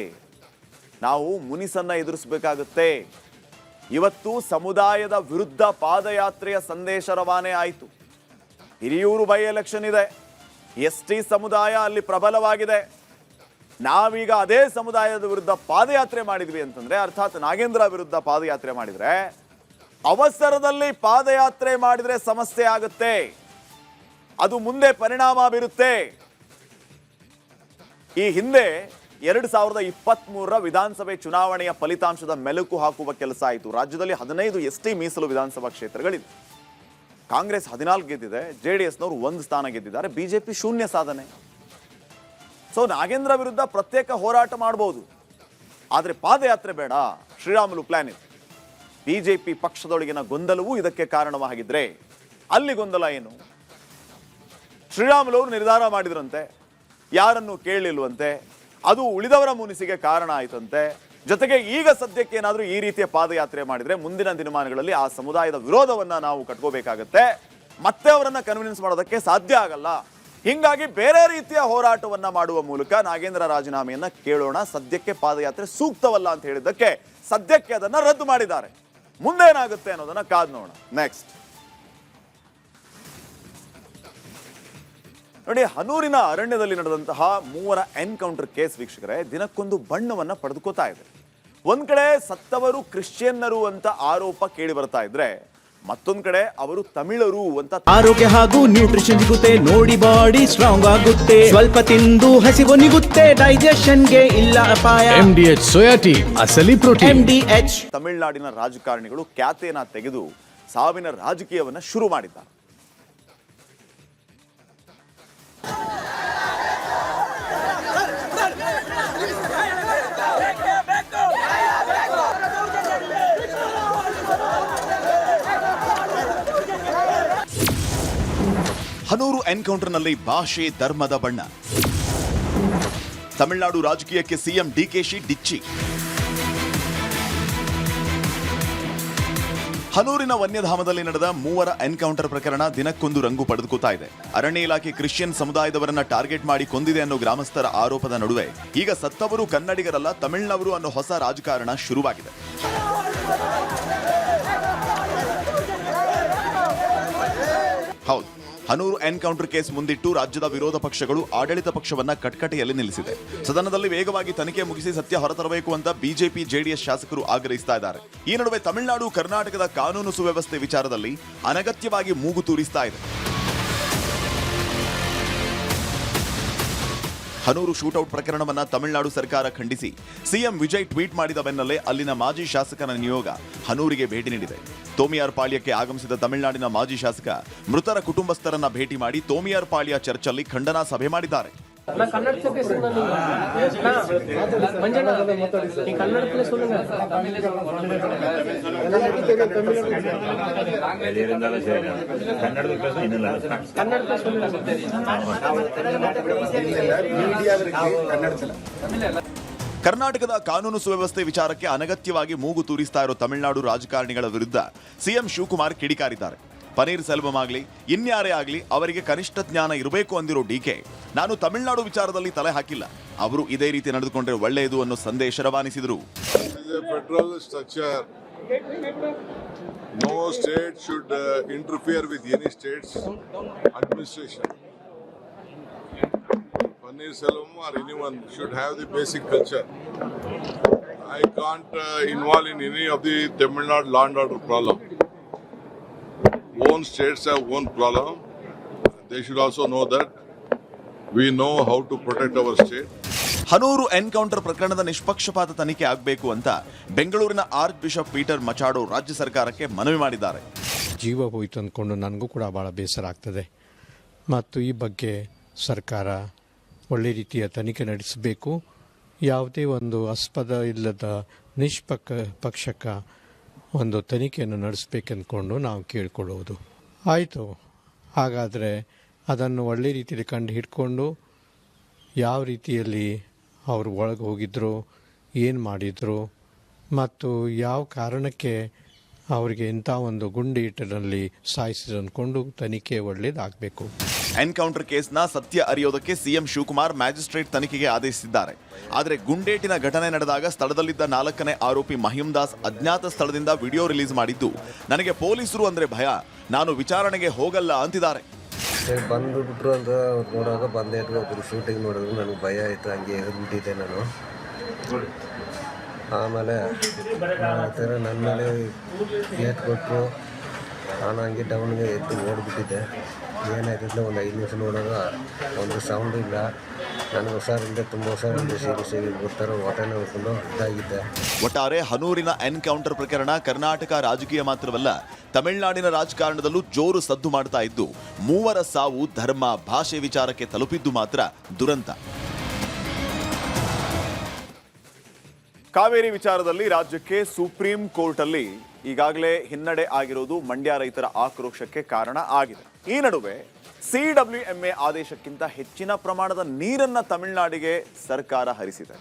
ನಾವು ಮುನಿಸನ್ನ ಎದುರಿಸಬೇಕಾಗುತ್ತೆ. ಇವತ್ತು ಸಮುದಾಯದ ವಿರುದ್ಧ ಪಾದಯಾತ್ರೆಯ ಸಂದೇಶ ರವಾನೆ ಆಯಿತು. ಹಿರಿಯೂರು ಬೈ ಎಲೆಕ್ಷನ್ ಇದೆ, ಎಸ್ಟಿ ಸಮುದಾಯ ಅಲ್ಲಿ ಪ್ರಬಲವಾಗಿದೆ. ನಾವೀಗ ಅದೇ ಸಮುದಾಯದ ವಿರುದ್ಧ ಪಾದಯಾತ್ರೆ ಮಾಡಿದ್ವಿ ಅಂತಂದ್ರೆ, ಅರ್ಥಾತ್ ನಾಗೇಂದ್ರ ವಿರುದ್ಧ ಪಾದಯಾತ್ರೆ ಮಾಡಿದ್ರೆ, ಅವಸರದಲ್ಲಿ ಪಾದಯಾತ್ರೆ ಮಾಡಿದ್ರೆ ಸಮಸ್ಯೆ ಆಗುತ್ತೆ, ಅದು ಮುಂದೆ ಪರಿಣಾಮ ಬೀರುತ್ತೆ. ಈ ಹಿಂದೆ 2023ರ ವಿಧಾನಸಭೆ ಚುನಾವಣೆಯ ಫಲಿತಾಂಶದ ಮೆಲುಕು ಹಾಕುವ ಕೆಲಸ ಆಯಿತು. ರಾಜ್ಯದಲ್ಲಿ 15 ಎಸ್ಟಿ ಮೀಸಲು ವಿಧಾನಸಭಾ ಕ್ಷೇತ್ರಗಳಿವೆ. ಕಾಂಗ್ರೆಸ್ 14 ಗೆದ್ದಿದೆ, ಜೆಡಿಎಸ್ನವರು 1 ಸ್ಥಾನ ಗೆದ್ದಿದ್ದಾರೆ, ಬಿಜೆಪಿ ಶೂನ್ಯ ಸಾಧನೆ. ಸೊ ನಾಗೇಂದ್ರ ವಿರುದ್ಧ ಪ್ರತ್ಯೇಕ ಹೋರಾಟ ಮಾಡಬಹುದು, ಆದರೆ ಪಾದಯಾತ್ರೆ ಬೇಡ, ಶ್ರೀರಾಮುಲು ಪ್ಲಾನ್ ಇದೆ. ಬಿಜೆಪಿ ಪಕ್ಷದೊಳಗಿನ ಗೊಂದಲವೂ ಇದಕ್ಕೆ ಕಾರಣವಾಗಿದ್ರೆ, ಅಲ್ಲಿ ಗೊಂದಲ ಏನು? ಶ್ರೀರಾಮುಲು ಅವರು ನಿರ್ಧಾರ ಮಾಡಿದ್ರಂತೆ, ಯಾರನ್ನು ಕೇಳಲಿಲ್ವಂತೆ, ಅದು ಉಳಿದವರ ಮುನಿಸಿಗೆ ಕಾರಣ ಆಯ್ತಂತೆ. ಜೊತೆಗೆ ಈಗ ಸದ್ಯಕ್ಕೆ ಏನಾದರೂ ಈ ರೀತಿಯ ಪಾದಯಾತ್ರೆ ಮಾಡಿದ್ರೆ ಮುಂದಿನ ದಿನಮಾನಗಳಲ್ಲಿ ಆ ಸಮುದಾಯದ ವಿರೋಧವನ್ನ ನಾವು ಕಟ್ಕೋಬೇಕಾಗತ್ತೆ, ಮತ್ತೆ ಅವರನ್ನ ಕನ್ವಿನ್ಸ್ ಮಾಡೋದಕ್ಕೆ ಸಾಧ್ಯ ಆಗಲ್ಲ. ಹಿಂಗಾಗಿ ಬೇರೆ ರೀತಿಯ ಹೋರಾಟವನ್ನ ಮಾಡುವ ಮೂಲಕ ನಾಗೇಂದ್ರ ರಾಜೀನಾಮೆಯನ್ನ ಕೇಳೋಣ, ಸದ್ಯಕ್ಕೆ ಪಾದಯಾತ್ರೆ ಸೂಕ್ತವಲ್ಲ ಅಂತ ಹೇಳಿದ್ದಕ್ಕೆ ಸದ್ಯಕ್ಕೆ ಅದನ್ನ ರದ್ದು ಮಾಡಿದ್ದಾರೆ. ಮುಂದೇನಾಗುತ್ತೆ ಅನ್ನೋದನ್ನ ಕಾದ್ ನೋಡೋಣ. ನೆಕ್ಸ್ಟ್ ನೋಡಿ, ಹನೂರಿನ ಅರಣ್ಯದಲ್ಲಿ ನಡೆದಂತಹ 3 ಎನ್ಕೌಂಟರ್ ಕೇಸ್ ವೀಕ್ಷಕರೇ ದಿನಕ್ಕೊಂದು ಬಣ್ಣವನ್ನ ಪಡೆದುಕೋತಾ ಇದೆ. ಒಂದ್ ಕಡೆ ಸತ್ತವರು ಕ್ರಿಶ್ಚಿಯನ್ನರು ಅಂತ ಆರೋಪ ಕೇಳಿ ಬರ್ತಾ ಇದ್ರೆ, ಮತ್ತೊಂದ್ ಕಡೆ ಅವರು ತಮಿಳರು ಅಂತ.
ಆರೋಗ್ಯ ಹಾಗೂ ನ್ಯೂಟ್ರಿಷನ್ ಸಿಗುತ್ತೆ ನೋಡಿ, ಬಾಡಿ ಸ್ಟ್ರಾಂಗ್ ಆಗುತ್ತೆ, ಸ್ವಲ್ಪ ತಿಂದು ಹಸಿವು ನಿಗುತ್ತೆ, ಡೈಜೆಷನ್ಗೆ ಇಲ್ಲ ಅಪಾಯ.
MDH ಸೋಯಾಟಿ ಅಸಲಿ ಪ್ರೋಟೀನ್.
MDH.
ತಮಿಳುನಾಡಿನ ರಾಜಕಾರಣಿಗಳು ಖ್ಯಾತೆಯನ್ನ ತೆಗೆದು ಸಾವಿನ ರಾಜಕೀಯವನ್ನ ಶುರು ಮಾಡಿದ್ದಾರೆ. ಹನೂರು ಎನ್ಕೌಂಟರ್ನಲ್ಲಿ ಭಾಷೆ ಧರ್ಮದ ಬಣ್ಣ. ತಮಿಳುನಾಡು ರಾಜಕೀಯಕ್ಕೆ ಸಿಎಂ ಡಿಕೆಶಿ ಡಿಚ್ಚಿ. ಹನೂರಿನ ವನ್ಯಧಾಮದಲ್ಲಿ ನಡೆದ 3 ಎನ್ಕೌಂಟರ್ ಪ್ರಕರಣ ದಿನಕ್ಕೊಂದು ರಂಗು ಪಡೆದುಕೋತಾ ಇದೆ. ಅರಣ್ಯ ಇಲಾಖೆ ಕ್ರಿಶ್ಚಿಯನ್ ಸಮುದಾಯದವರನ್ನ ಟಾರ್ಗೆಟ್ ಮಾಡಿ ಕೊಂದಿದೆ ಅನ್ನೋ ಗ್ರಾಮಸ್ಥರ ಆರೋಪದ ನಡುವೆ ಈಗ ಸತ್ತವರು ಕನ್ನಡಿಗರಲ್ಲ ತಮಿಳಿನವರು ಅನ್ನೋ ಹೊಸ ರಾಜಕಾರಣ ಶುರುವಾಗಿದೆ. ಹೌದು, ಹನೂರು ಎನ್ಕೌಂಟರ್ ಕೇಸ್ ಮುಂದಿಟ್ಟು ರಾಜ್ಯದ ವಿರೋಧ ಪಕ್ಷಗಳು ಆಡಳಿತ ಪಕ್ಷವನ್ನ ಕಟ್ಕಟೆಯಲ್ಲಿ ನಿಲ್ಲಿಸಿದೆ. ಸದನದಲ್ಲಿ ವೇಗವಾಗಿ ತನಿಖೆ ಮುಗಿಸಿ ಸತ್ಯ ಹೊರತರಬೇಕು ಅಂತ ಬಿಜೆಪಿ ಜೆಡಿಎಸ್ ಶಾಸಕರು ಆಗ್ರಹಿಸ್ತಾ ಇದ್ದಾರೆ. ಈ ನಡುವೆ ತಮಿಳುನಾಡು ಕರ್ನಾಟಕದ ಕಾನೂನು ಸುವ್ಯವಸ್ಥೆ ವಿಚಾರದಲ್ಲಿ ಅನಗತ್ಯವಾಗಿ ಮೂಗು ತೂರಿಸ್ತಾ ಇದೆ. ಹನೂರು ಶೂಟೌಟ್ ಪ್ರಕರಣವನ್ನ ತಮಿಳುನಾಡು ಸರ್ಕಾರ ಖಂಡಿಸಿ ಸಿಎಂ ವಿಜಯ್ ಟ್ವೀಟ್ ಮಾಡಿದ ಬೆನ್ನಲ್ಲೇ ಅಲ್ಲಿನ ಮಾಜಿ ಶಾಸಕನ ನಿಯೋಗ ಹನೂರಿಗೆ ಭೇಟಿ ನೀಡಿದೆ. ತೋಮಿಯಾರ್ ಪಾಳ್ಯಕ್ಕೆ ಆಗಮಿಸಿದ ತಮಿಳುನಾಡಿನ ಮಾಜಿ ಶಾಸಕ ಮೃತರ ಕುಟುಂಬಸ್ಥರನ್ನ ಭೇಟಿ ಮಾಡಿ ತೋಮಿಯಾರ್ ಪಾಳ್ಯ ಚರ್ಚಲ್ಲಿ ಖಂಡನಾ ಸಭೆ ಮಾಡಿದ್ದಾರೆ. ಕರ್ನಾಟಕದ ಕಾನೂನು ಸುವ್ಯವಸ್ಥೆ ವಿಚಾರಕ್ಕೆ ಅನಗತ್ಯವಾಗಿ ಮೂಗು ತೂರಿಸ್ತಾ ಇರೋ ತಮಿಳುನಾಡು ರಾಜಕಾರಣಿಗಳ ವಿರುದ್ಧ ಸಿಎಂ ಶಿವಕುಮಾರ್ ಕಿಡಿಕಾರಿದ್ದಾರೆ. ಪನೀರ್ ಸೆಲ್ವಂ ಆಗಲಿ ಇನ್ಯಾರೇ ಆಗಲಿ ಅವರಿಗೆ ಕನಿಷ್ಠ ಜ್ಞಾನ ಇರಬೇಕು ಅಂದಿರೋ ಡಿಕೆ, ನಾನು ತಮಿಳುನಾಡು ವಿಚಾರದಲ್ಲಿ ತಲೆ ಹಾಕಿಲ್ಲ, ಅವರು ಇದೇ ರೀತಿ ನಡೆದುಕೊಂಡ್ರೆ ಒಳ್ಳೆಯದು ಅನ್ನೋ ಸಂದೇಶ ರವಾನಿಸಿದರು.
Federal structure, no state should interfere with any state's administration. Paneer Selvam or anyone should have the basic culture. I can't involve in any of the Tamil Nadu law and order problem. Own states have own problem. They should also know that we know how to protect our state.
Hanur encounter ಪ್ರಕರಣದ ನಿಷ್ಪಕ್ಷಪಾತ ತನಿಖೆ ಆಗಬೇಕು ಅಂತ ಬೆಂಗಳೂರಿನ arch bishop Peter ಮಚಾಡೋ ರಾಜ್ಯ ಸರ್ಕಾರಕ್ಕೆ ಮನವಿ ಮಾಡಿದ್ದಾರೆ.
ಜೀವ ಹೋಯಿತು ಅಂದ್ಕೊಂಡು ನನಗೂ ಕೂಡ ಭಾಳ ಬೇಸರ ಆಗ್ತದೆ ಮತ್ತು ಈ ಬಗ್ಗೆ ಸರ್ಕಾರ ಒಳ್ಳೆ ರೀತಿಯ ತನಿಖೆ ನಡೆಸಬೇಕು. ಯಾವುದೇ ಒಂದು ಆಸ್ಪದ ಇಲ್ಲದ ನಿಷ್ಪಕ್ಷಕ ಒಂದು ತನಿಖೆಯನ್ನು ನಡೆಸಬೇಕೆಂದ್ಕೊಂಡು ನಾವು ಕೇಳಿಕೊಳ್ಳುವುದು. ಆಯಿತು, ಹಾಗಾದರೆ ಅದನ್ನು ಒಳ್ಳೆ ರೀತಿಯಲ್ಲಿ ಕಂಡು ಹಿಡ್ಕೊಂಡು ಯಾವ ರೀತಿಯಲ್ಲಿ ಅವರು ಒಳಗೆ ಹೋಗಿದ್ರು, ಏನು ಮಾಡಿದರು ಮತ್ತು ಯಾವ ಕಾರಣಕ್ಕೆ ಅವರಿಗೆ ಇಂಥ ಒಂದು ಗುಂಡೇಟಿನಲ್ಲಿ ಸಾಯಿಸಿದ್ರು ಅಂದ್ಕೊಂಡು ತನಿಖೆ ಒಳ್ಳೆಯದಾಗಬೇಕು.
ಎನ್ಕೌಂಟರ್ ಕೇಸ್ನ ಸತ್ಯ ಅರಿಯೋದಕ್ಕೆ ಸಿಎಂ ಶಿವಕುಮಾರ್ ಮ್ಯಾಜಿಸ್ಟ್ರೇಟ್ ತನಿಖೆಗೆ ಆದೇಶಿಸಿದ್ದಾರೆ. ಆದರೆ ಗುಂಡೇಟಿನ ಘಟನೆ ನಡೆದಾಗ ಸ್ಥಳದಲ್ಲಿದ್ದ 4ನೇ ಆರೋಪಿ ಮಹಿಮ್ ದಾಸ್ ಅಜ್ಞಾತ ಸ್ಥಳದಿಂದ ವಿಡಿಯೋ ರಿಲೀಸ್ ಮಾಡಿದ್ದು, ನನಗೆ ಪೊಲೀಸರು ಅಂದ್ರೆ ಭಯ, ನಾನು ವಿಚಾರಣೆಗೆ ಹೋಗಲ್ಲ ಅಂತಿದ್ದಾರೆ.
ಬಂದುಬಿಟ್ರು ಅಂತ ನೋಡುವಾಗ ಬಂದೇ ಒಬ್ಬರು ಶೂಟಿಂಗ್ ನೋಡಿದ್ರು ನನಗೆ ಭಯ ಆಯಿತು, ಹಂಗೆ ಎದ್ಬಿಟ್ಟಿದ್ದೆ ನಾನು. ಆಮೇಲೆ ಆ ಥರ ನನ್ನ ಮೇಲೆ ಏಟ್ ಕೊಟ್ಟರು, ನಾನು ಹಂಗೆ ಡೌನ್ಗೆ ಎದ್ದು ಓಡಿಬಿಟ್ಟಿದ್ದೆ. ಏನಾಯ್ತಿಲ್ಲ, ಒಂದು 5 ನಿಮಿಷ ನೋಡೋದು ಒಂದು ಸೌಂಡ್ ಇಲ್ಲ. ನನಗೆ ಹುಷಾರಿಲ್ಲದೆ ತುಂಬ ಹುಷಾರಿಲ್ಲದೆ ಸೀರಿಯಸ್ ಆಗಿ ಬರ್ತಾರೋ ಹೊಟ್ಟೆ ನೋಡ್ಕೊಂಡು ಇದಾಗಿದ್ದೆ.
ಒಟ್ಟಾರೆ ಹನೂರಿನ ಎನ್ಕೌಂಟರ್ ಪ್ರಕರಣ ಕರ್ನಾಟಕ ರಾಜಕೀಯ ಮಾತ್ರವಲ್ಲ, ತಮಿಳುನಾಡಿನ ರಾಜಕಾರಣದಲ್ಲೂ ಜೋರು ಸದ್ದು ಮಾಡ್ತಾ ಇದ್ದು, 3 ಸಾವು ಧರ್ಮ ಭಾಷೆ ವಿಚಾರಕ್ಕೆ ತಲುಪಿದ್ದು ಮಾತ್ರ ದುರಂತ. ಕಾವೇರಿ ವಿಚಾರದಲ್ಲಿ ರಾಜ್ಯಕ್ಕೆ ಸುಪ್ರೀಂ ಕೋರ್ಟ್ ಅಲ್ಲಿ ಈಗಾಗಲೇ ಹಿನ್ನಡೆ ಆಗಿರೋದು ಮಂಡ್ಯ ರೈತರ ಆಕ್ರೋಶಕ್ಕೆ ಕಾರಣ ಆಗಿದೆ. ಈ ನಡುವೆ CWMA ಆದೇಶಕ್ಕಿಂತ ಹೆಚ್ಚಿನ ಪ್ರಮಾಣದ ನೀರನ್ನ ತಮಿಳುನಾಡಿಗೆ ಸರ್ಕಾರ ಹರಿಸಿದೆ.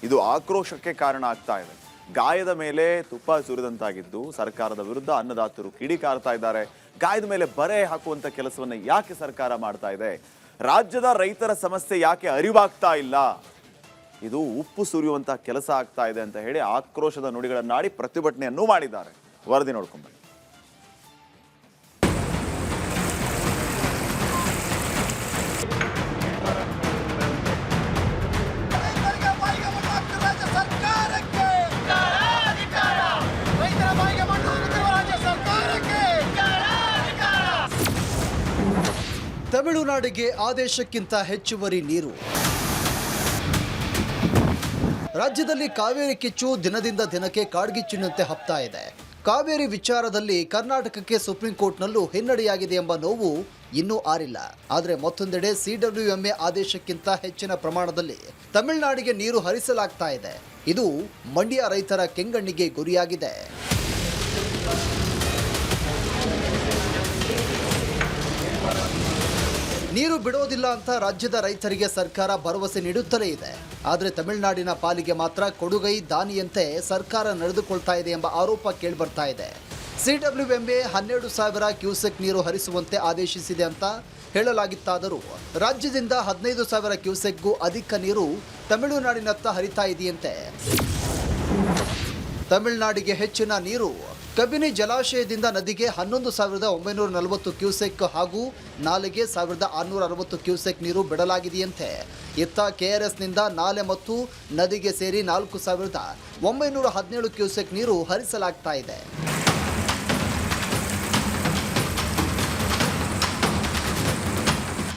ಇದು ಆಕ್ರೋಶಕ್ಕೆ ಕಾರಣ ಆಗ್ತಾ ಇದೆ. ಗಾಯದ ಮೇಲೆ ತುಪ್ಪ ಸುರಿದಂತಾಗಿದ್ದು ಸರ್ಕಾರದ ವಿರುದ್ಧ ಅನ್ನದಾತರು ಕಿಡಿಕಾರ್ತಾ ಇದ್ದಾರೆ. ಗಾಯದ ಮೇಲೆ ಬರೆ ಹಾಕುವಂತ ಕೆಲಸವನ್ನ ಯಾಕೆ ಸರ್ಕಾರ ಮಾಡ್ತಾ ಇದೆ? ರಾಜ್ಯದ ರೈತರ ಸಮಸ್ಯೆ ಯಾಕೆ ಅರಿವಾಗ್ತಾ ಇಲ್ಲ? ಇದು ಉಪ್ಪು ಸುರಿಯುವಂತಹ ಕೆಲಸ ಆಗ್ತಾ ಇದೆ ಅಂತ ಹೇಳಿ ಆಕ್ರೋಶದ ನುಡಿಗಳನ್ನಾಡಿ ಪ್ರತಿಭಟನೆಯನ್ನು ಮಾಡಿದ್ದಾರೆ. ವರದಿ ನೋಡ್ಕೊಂಡು
ತಮಿಳುನಾಡಿಗೆ ಆದೇಶಕ್ಕಿಂತ ಹೆಚ್ಚುವರಿ ನೀರು. ರಾಜ್ಯದಲ್ಲಿ ಕಾವೇರಿ ಕಿಚ್ಚು ದಿನದಿಂದ ದಿನಕ್ಕೆ ಕಾಡ್ಗಿಚ್ಚಿನಂತೆ ಹಬ್ತಾ ಇದೆ. ಕಾವೇರಿ ವಿಚಾರದಲ್ಲಿ ಕರ್ನಾಟಕಕ್ಕೆ ಸುಪ್ರೀಂ ಕೋರ್ಟ್ನಲ್ಲೂ ಹಿನ್ನಡೆಯಾಗಿದೆ ಎಂಬ ನೋವು ಇನ್ನೂ ಆರಿಲ್ಲ. ಆದರೆ ಮತ್ತೊಂದೆಡೆ CWMA ಆದೇಶಕ್ಕಿಂತ ಹೆಚ್ಚಿನ ಪ್ರಮಾಣದಲ್ಲಿ ತಮಿಳುನಾಡಿಗೆ ನೀರು ಹರಿಸಲಾಗ್ತಾ ಇದೆ. ಇದು ಮಂಡ್ಯ ರೈತರ ಕೆಂಗಣ್ಣಿಗೆ ಗುರಿಯಾಗಿದೆ. ನೀರು ಬಿಡೋದಿಲ್ಲ ಅಂತ ರಾಜ್ಯದ ರೈತರಿಗೆ ಸರ್ಕಾರ ಭರವಸೆ ನೀಡುತ್ತಲೇ ಇದೆ. ಆದರೆ ತಮಿಳುನಾಡಿನ ಪಾಲಿಗೆ ಮಾತ್ರ ಕೊಡುಗೈ ದಾನಿಯಂತೆ ಸರ್ಕಾರ ನಡೆದುಕೊಳ್ತಾ ಇದೆ ಎಂಬ ಆರೋಪ ಕೇಳಿಬರ್ತಾ ಇದೆ. CWMA 12,000 ಕ್ಯೂಸೆಕ್ ನೀರು ಹರಿಸುವಂತೆ ಆದೇಶಿಸಿದೆ ಅಂತ ಹೇಳಲಾಗಿತ್ತಾದರೂ ರಾಜ್ಯದಿಂದ 15,000 ಕ್ಯೂಸೆಕ್ಗೂ ಅಧಿಕ ನೀರು ತಮಿಳುನಾಡಿನತ್ತ ಹರಿತಾ ಇದೆಯಂತೆ. ತಮಿಳುನಾಡಿಗೆ ಹೆಚ್ಚಿನ ನೀರು ಕಬಿನಿ ಜಲಾಶಯದಿಂದ ನದಿಗೆ 11,940 ಕ್ಯೂಸೆಕ್ ಹಾಗೂ ನಾಲೆಗೆ 1,660 ಕ್ಯೂಸೆಕ್ ನೀರು ಬಿಡಲಾಗಿದೆಯಂತೆ. ಇತ್ತ KRSನಿಂದ ನಾಲೆ ಮತ್ತು ನದಿಗೆ ಸೇರಿ 4,917 ಕ್ಯೂಸೆಕ್ ನೀರು ಹರಿಸಲಾಗ್ತಾ ಇದೆ.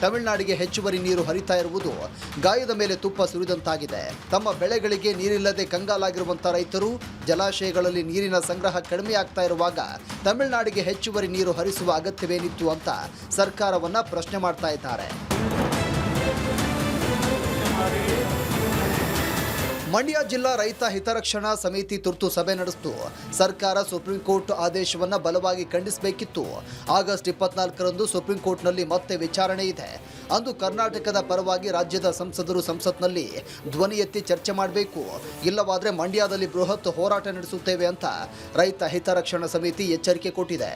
ತಮಿಳುನಾಡಿಗೆ ಹೆಚ್ಚುವರಿ ನೀರು ಹರಿತಾ ಇರುವುದು ಗಾಯದ ಮೇಲೆ ತುಪ್ಪ ಸುರಿದಂತಾಗಿದೆ. ತಮ್ಮ ಬೆಳೆಗಳಿಗೆ ನೀರಿಲ್ಲದೆ ಕಂಗಾಲಾಗಿರುವಂಥ ರೈತರು ಜಲಾಶಯಗಳಲ್ಲಿ ನೀರಿನ ಸಂಗ್ರಹ ಕಡಿಮೆಯಾಗ್ತಾ ಇರುವಾಗ ತಮಿಳುನಾಡಿಗೆ ಹೆಚ್ಚುವರಿ ನೀರು ಹರಿಸುವ ಅಗತ್ಯವೇನಿತ್ತು ಅಂತ ಸರ್ಕಾರವನ್ನ ಪ್ರಶ್ನೆ ಮಾಡ್ತಾ ಇದ್ದಾರೆ. ಮಂಡ್ಯ ಜಿಲ್ಲಾ ರೈತ ಹಿತರಕ್ಷಣಾ ಸಮಿತಿ ತುರ್ತು ಸಭೆ ನಡೆಸಿತು. ಸರ್ಕಾರ ಸುಪ್ರೀಂ ಕೋರ್ಟ್ ಆದೇಶವನ್ನು ಬಲವಾಗಿ ಖಂಡಿಸಬೇಕಿತ್ತು. ಆಗಸ್ಟ್ 24ರಂದು ಸುಪ್ರೀಂ ಕೋರ್ಟ್ನಲ್ಲಿ ಮತ್ತೆ ವಿಚಾರಣೆ ಇದೆ. ಅಂದು ಕರ್ನಾಟಕದ ಪರವಾಗಿ ರಾಜ್ಯದ ಸಂಸದರು ಸಂಸತ್ನಲ್ಲಿ ಧ್ವನಿ ಎತ್ತಿ ಚರ್ಚೆ ಮಾಡಬೇಕು. ಇಲ್ಲವಾದರೆ ಮಂಡ್ಯದಲ್ಲಿ ಬೃಹತ್ ಹೋರಾಟ ನಡೆಸುತ್ತೇವೆ ಅಂತ ರೈತ ಹಿತರಕ್ಷಣಾ ಸಮಿತಿ ಎಚ್ಚರಿಕೆ ಕೊಟ್ಟಿದೆ.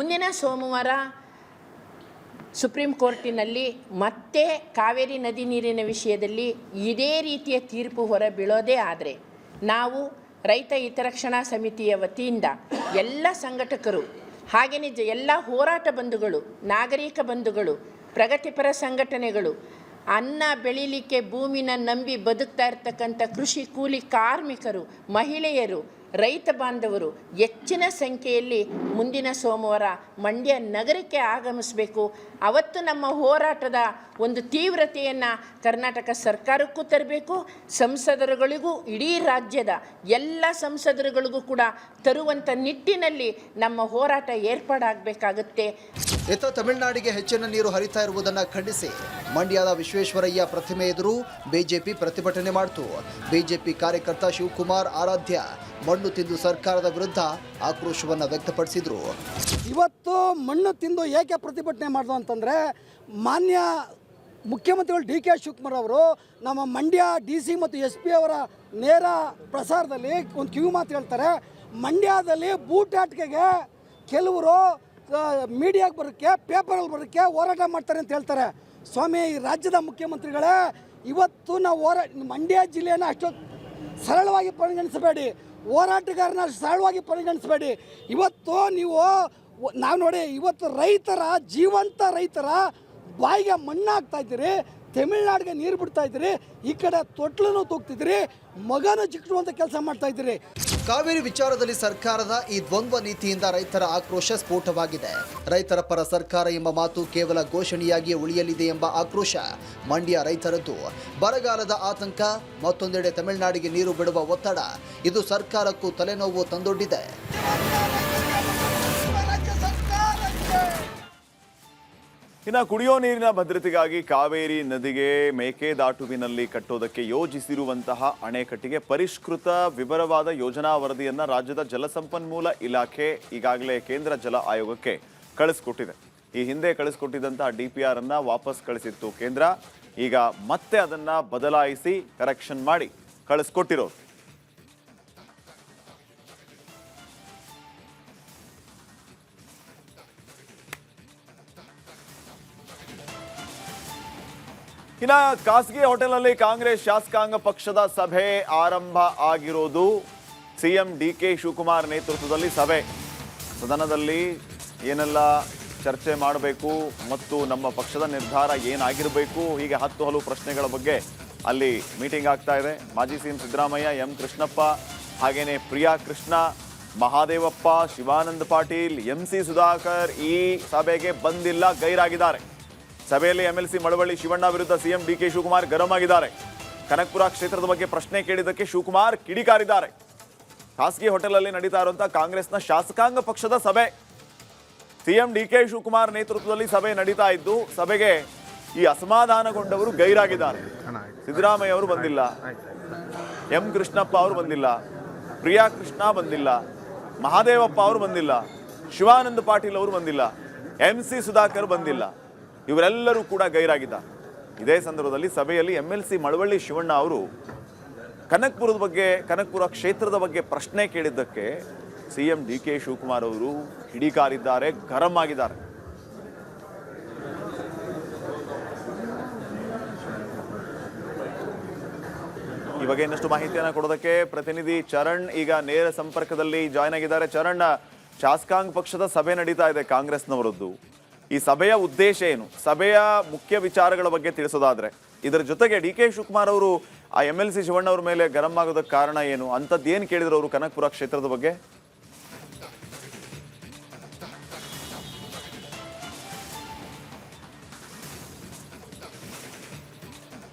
ಮುಂದಿನ ಸೋಮವಾರ ಸುಪ್ರೀಂ ಕೋರ್ಟಿನಲ್ಲಿ ಮತ್ತೆ ಕಾವೇರಿ ನದಿ ನೀರಿನ ವಿಷಯದಲ್ಲಿ ಇದೇ ರೀತಿಯ ತೀರ್ಪು ಹೊರಬೀಳೋದೇ ಆದರೆ ನಾವು ರೈತ ಹಿತರಕ್ಷಣಾ ಸಮಿತಿಯ ವತಿಯಿಂದ ಎಲ್ಲ ಸಂಘಟಕರು ಹಾಗೆಯೇ ಎಲ್ಲ ಹೋರಾಟ ಬಂಧುಗಳು, ನಾಗರಿಕ ಬಂಧುಗಳು, ಪ್ರಗತಿಪರ ಸಂಘಟನೆಗಳು, ಅನ್ನ ಬೆಳೀಲಿಕ್ಕೆ ಭೂಮಿನ ನಂಬಿ ಬದುಕ್ತಾ ಇರ್ತಕ್ಕಂಥ ಕೃಷಿ ಕೂಲಿ ಕಾರ್ಮಿಕರು, ಮಹಿಳೆಯರು, ರೈತ ಬಾಂಧವರು ಹೆಚ್ಚಿನ ಸಂಖ್ಯೆಯಲ್ಲಿ ಮುಂದಿನ ಸೋಮವಾರ ಮಂಡ್ಯ ನಗರಕ್ಕೆ ಆಗಮಿಸಬೇಕು. ಅವತ್ತು ನಮ್ಮ ಹೋರಾಟದ ಒಂದು ತೀವ್ರತೆಯನ್ನು ಕರ್ನಾಟಕ ಸರ್ಕಾರಕ್ಕೂ ತರಬೇಕು, ಸಂಸದರುಗಳಿಗೂ, ಇಡೀ ರಾಜ್ಯದ ಎಲ್ಲ ಸಂಸದರುಗಳಿಗೂ ಕೂಡ ತರುವಂಥ ನಿಟ್ಟಿನಲ್ಲಿ ನಮ್ಮ ಹೋರಾಟ ಏರ್ಪಾಡಾಗಬೇಕಾಗುತ್ತೆ.
ಇತ್ತ ತಮಿಳುನಾಡಿಗೆ ಹೆಚ್ಚಿನ ನೀರು ಹರಿತಾ ಇರುವುದನ್ನು ಖಂಡಿಸಿ ಮಂಡ್ಯದ ವಿಶ್ವೇಶ್ವರಯ್ಯ ಪ್ರತಿಮೆ ಎದುರು ಬಿಜೆಪಿ ಪ್ರತಿಭಟನೆ ಮಾಡಿತು. ಬಿಜೆಪಿ ಕಾರ್ಯಕರ್ತ ಶಿವಕುಮಾರ್ ಆರಾಧ್ಯ ಮಣ್ಣು ತಿಂದು ಸರ್ಕಾರದ ವಿರುದ್ಧ ಆಕ್ರೋಶವನ್ನು ವ್ಯಕ್ತಪಡಿಸಿದರು.
ಇವತ್ತು ಮಣ್ಣು ತಿಂದು ಏಕೆ ಪ್ರತಿಭಟನೆ ಮಾಡಿದ್ರು ಅಂತಂದರೆ, ಮಾನ್ಯ ಮುಖ್ಯಮಂತ್ರಿಗಳು DK ಶಿವಕುಮಾರ್ ಅವರು ನಮ್ಮ ಮಂಡ್ಯ DC ಮತ್ತು SP ಅವರ ನೇರ ಪ್ರಸಾರದಲ್ಲಿ ಒಂದು ಕಿವಿ ಮಾತು ಹೇಳ್ತಾರೆ. ಮಂಡ್ಯದಲ್ಲಿ ಬೂಟಾಟಿಕೆಗೆ ಕೆಲವರು ಮೀಡಿಯಾಗೆ ಬರೋಕ್ಕೆ, ಪೇಪರಲ್ಲಿ ಬರೋಕ್ಕೆ ಹೋರಾಟ ಮಾಡ್ತಾರೆ ಅಂತ ಹೇಳ್ತಾರೆ. ಸ್ವಾಮಿ, ಈ ರಾಜ್ಯದ ಮುಖ್ಯಮಂತ್ರಿಗಳೇ, ಇವತ್ತು ನಾವು ಮಂಡ್ಯ ಜಿಲ್ಲೆಯನ್ನು ಅಷ್ಟೊಂದು ಸರಳವಾಗಿ ಪರಿಗಣಿಸಬೇಡಿ, ಹೋರಾಟಗಾರನ ಸರಳವಾಗಿ ಪರಿಗಣಿಸಬೇಡಿ. ಇವತ್ತು ನಾವು ನೋಡಿ, ಇವತ್ತು ರೈತರ ಜೀವಂತ ರೈತರ ಬಾಯಿಗೆ ಮಣ್ಣು ಹಾಕ್ತಾ ಇದ್ದೀರಿ, ತಮಿಳ್ನಾಡಿಗೆ ನೀರು ಬಿಡ್ತಾ ಇದ್ದೀರಿ, ಈ ಕಡೆ ತೊಟ್ಲನ್ನು ತೂಗ್ತಿದ್ದೀರಿ, ಮಗನ ಚಿಕ್ಕುವಂಥ ಕೆಲಸ ಮಾಡ್ತಾ ಇದ್ದೀರಿ.
ಕಾವೇರಿ ವಿಚಾರದಲ್ಲಿ ಸರ್ಕಾರದ ಈ ದ್ವಂದ್ವ ನೀತಿಯಿಂದ ರೈತರ ಆಕ್ರೋಶ ಸ್ಫೋಟವಾಗಿದೆ. ರೈತರ ಪರ ಸರ್ಕಾರ ಎಂಬ ಮಾತು ಕೇವಲ ಘೋಷಣೆಯಾಗಿಯೇ ಉಳಿಯಲಿದೆ ಎಂಬ ಆಕ್ರೋಶ ಮಂಡ್ಯ ರೈತರದ್ದು. ಬರಗಾಲದ ಆತಂಕ, ಮತ್ತೊಂದೆಡೆ ತಮಿಳುನಾಡಿಗೆ ನೀರು ಬಿಡುವ ಒತ್ತಡ, ಇದು ಸರ್ಕಾರಕ್ಕೂ ತಲೆನೋವು ತಂದೊಡ್ಡಿದೆ.
ಇನ್ನು ಕುಡಿಯೋ ನೀರಿನ ಭದ್ರತೆಗಾಗಿ ಕಾವೇರಿ ನದಿಗೆ ಮೇಕೆದಾಟುವಿನಲ್ಲಿ ಕಟ್ಟೋದಕ್ಕೆ ಯೋಜಿಸಿರುವಂತಹ ಅಣೆಕಟ್ಟಿಗೆ ಪರಿಷ್ಕೃತ ವಿವರವಾದ ಯೋಜನಾ ವರದಿಯನ್ನು ರಾಜ್ಯದ ಜಲಸಂಪನ್ಮೂಲ ಇಲಾಖೆ ಈಗಾಗಲೇ ಕೇಂದ್ರ ಜಲ ಆಯೋಗಕ್ಕೆ ಕಳಿಸ್ಕೊಟ್ಟಿದೆ. ಈ ಹಿಂದೆ ಕಳಿಸ್ಕೊಟ್ಟಿದ್ದಂತಹ DPR ಅನ್ನ ವಾಪಸ್ ಕಳಿಸಿತ್ತು ಕೇಂದ್ರ. ಈಗ ಮತ್ತೆ ಅದನ್ನ ಬದಲಾಯಿಸಿ ಕರೆಕ್ಷನ್ ಮಾಡಿ ಕಳಿಸ್ಕೊಟ್ಟಿರೋದು. ಇನ್ನು ಖಾಸಗಿ ಹೋಟೆಲ್ನಲ್ಲಿ ಕಾಂಗ್ರೆಸ್ ಶಾಸಕಾಂಗ ಪಕ್ಷದ ಸಭೆ ಆರಂಭ ಆಗಿರೋದು. CM DK ಶಿವಕುಮಾರ್ ನೇತೃತ್ವದಲ್ಲಿ ಸಭೆ. ಸದನದಲ್ಲಿ ಏನೆಲ್ಲ ಚರ್ಚೆ ಮಾಡಬೇಕು ಮತ್ತು ನಮ್ಮ ಪಕ್ಷದ ನಿರ್ಧಾರ ಏನಾಗಿರಬೇಕು, ಹೀಗೆ 10 ಹಲವು ಪ್ರಶ್ನೆಗಳ ಬಗ್ಗೆ ಅಲ್ಲಿ ಮೀಟಿಂಗ್ ಆಗ್ತಾ ಇದೆ. ಮಾಜಿ CM ಸಿದ್ದರಾಮಯ್ಯ, M ಕೃಷ್ಣಪ್ಪ, ಹಾಗೇನೆ ಪ್ರಿಯಾ ಕೃಷ್ಣ, ಮಹಾದೇವಪ್ಪ, ಶಿವಾನಂದ ಪಾಟೀಲ್, MC ಸುಧಾಕರ್ ಈ ಸಭೆಗೆ ಬಂದಿಲ್ಲ, ಗೈರಾಗಿದ್ದಾರೆ. ಸಭೆಯಲ್ಲಿ ಎಂಎಲ್ಸಿ ಮಳವಳ್ಳಿ ಶಿವಣ್ಣ ವಿರುದ್ಧ ಸಿಎಂ ಡಿಕೆ ಶಿವಕುಮಾರ್ ಗರಂ ಆಗಿದ್ದಾರೆ. ಕನಕಪುರ ಕ್ಷೇತ್ರದ ಬಗ್ಗೆ ಪ್ರಶ್ನೆ ಕೇಳಿದ್ದಕ್ಕೆ ಶಿವಕುಮಾರ್ ಕಿಡಿಕಾರಿದ್ದಾರೆ. ಖಾಸಗಿ ಹೋಟೆಲ್ನಲ್ಲಿ ನಡೀತಾ ಇರುವಂತಹ ಕಾಂಗ್ರೆಸ್ನ ಶಾಸಕಾಂಗ ಪಕ್ಷದ ಸಭೆ, ಸಿಎಂ ಡಿಕೆ ಶಿವಕುಮಾರ್ ನೇತೃತ್ವದಲ್ಲಿ ಸಭೆ ನಡೀತಾ ಇದ್ದು, ಸಭೆಗೆ ಈ ಅಸಮಾಧಾನಗೊಂಡವರು ಗೈರಾಗಿದ್ದಾರೆ. ಸಿದ್ದರಾಮಯ್ಯ ಅವರು ಬಂದಿಲ್ಲ, ಎಂ ಕೃಷ್ಣಪ್ಪ ಅವರು ಬಂದಿಲ್ಲ, ಪ್ರಿಯಾ ಕೃಷ್ಣ ಬಂದಿಲ್ಲ, ಮಹಾದೇವಪ್ಪ ಅವರು ಬಂದಿಲ್ಲ, ಶಿವಾನಂದ ಪಾಟೀಲ್ ಅವರು ಬಂದಿಲ್ಲ, MC ಸುಧಾಕರ್ ಬಂದಿಲ್ಲ. ಇವರೆಲ್ಲರೂ ಕೂಡ ಗೈರಾಗಿದ್ದಾರೆ. ಇದೇ ಸಂದರ್ಭದಲ್ಲಿ ಸಭೆಯಲ್ಲಿ ಎಂಎಲ್ಸಿ ಮಳವಳ್ಳಿ ಶಿವಣ್ಣ ಅವರು ಕನಕಪುರ ಕ್ಷೇತ್ರದ ಬಗ್ಗೆ ಪ್ರಶ್ನೆ ಕೇಳಿದ್ದಕ್ಕೆ ಸಿಎಂ ಡಿಕೆ ಶಿವಕುಮಾರ್ ಅವರು ಕಿಡಿಕಾರಿದ್ದಾರೆ, ಗರಂ ಆಗಿದ್ದಾರೆ. ಈ ಬಗ್ಗೆ ಇನ್ನಷ್ಟು ಮಾಹಿತಿಯನ್ನು ಕೊಡೋದಕ್ಕೆ ಪ್ರತಿನಿಧಿ ಚರಣ್ ಈಗ ನೇರ ಸಂಪರ್ಕದಲ್ಲಿ ಜಾಯ್ನ್ ಆಗಿದ್ದಾರೆ. ಚರಣ್, ಶಾಸಕಾಂಗ ಪಕ್ಷದ ಸಭೆ ನಡೀತಾ ಇದೆ ಕಾಂಗ್ರೆಸ್ನವರದ್ದು. ಈ ಸಭೆಯ ಉದ್ದೇಶ ಏನು? ಸಭೆಯ ಮುಖ್ಯ ವಿಚಾರಗಳ ಬಗ್ಗೆ ತಿಳಿಸೋದಾದ್ರೆ, ಇದರ ಜೊತೆಗೆ ಡಿಕೆ ಶಿವಕುಮಾರ್ ಅವರು ಆ MLC ಶಿವಣ್ಣ ಅವ್ರ ಮೇಲೆ ಗರಂ ಆಗೋದಕ್ಕೆ ಕಾರಣ ಏನು? ಅಂಥದ್ದು ಏನು ಕೇಳಿದ್ರು ಅವರು ಕನಕಪುರ ಕ್ಷೇತ್ರದ ಬಗ್ಗೆ?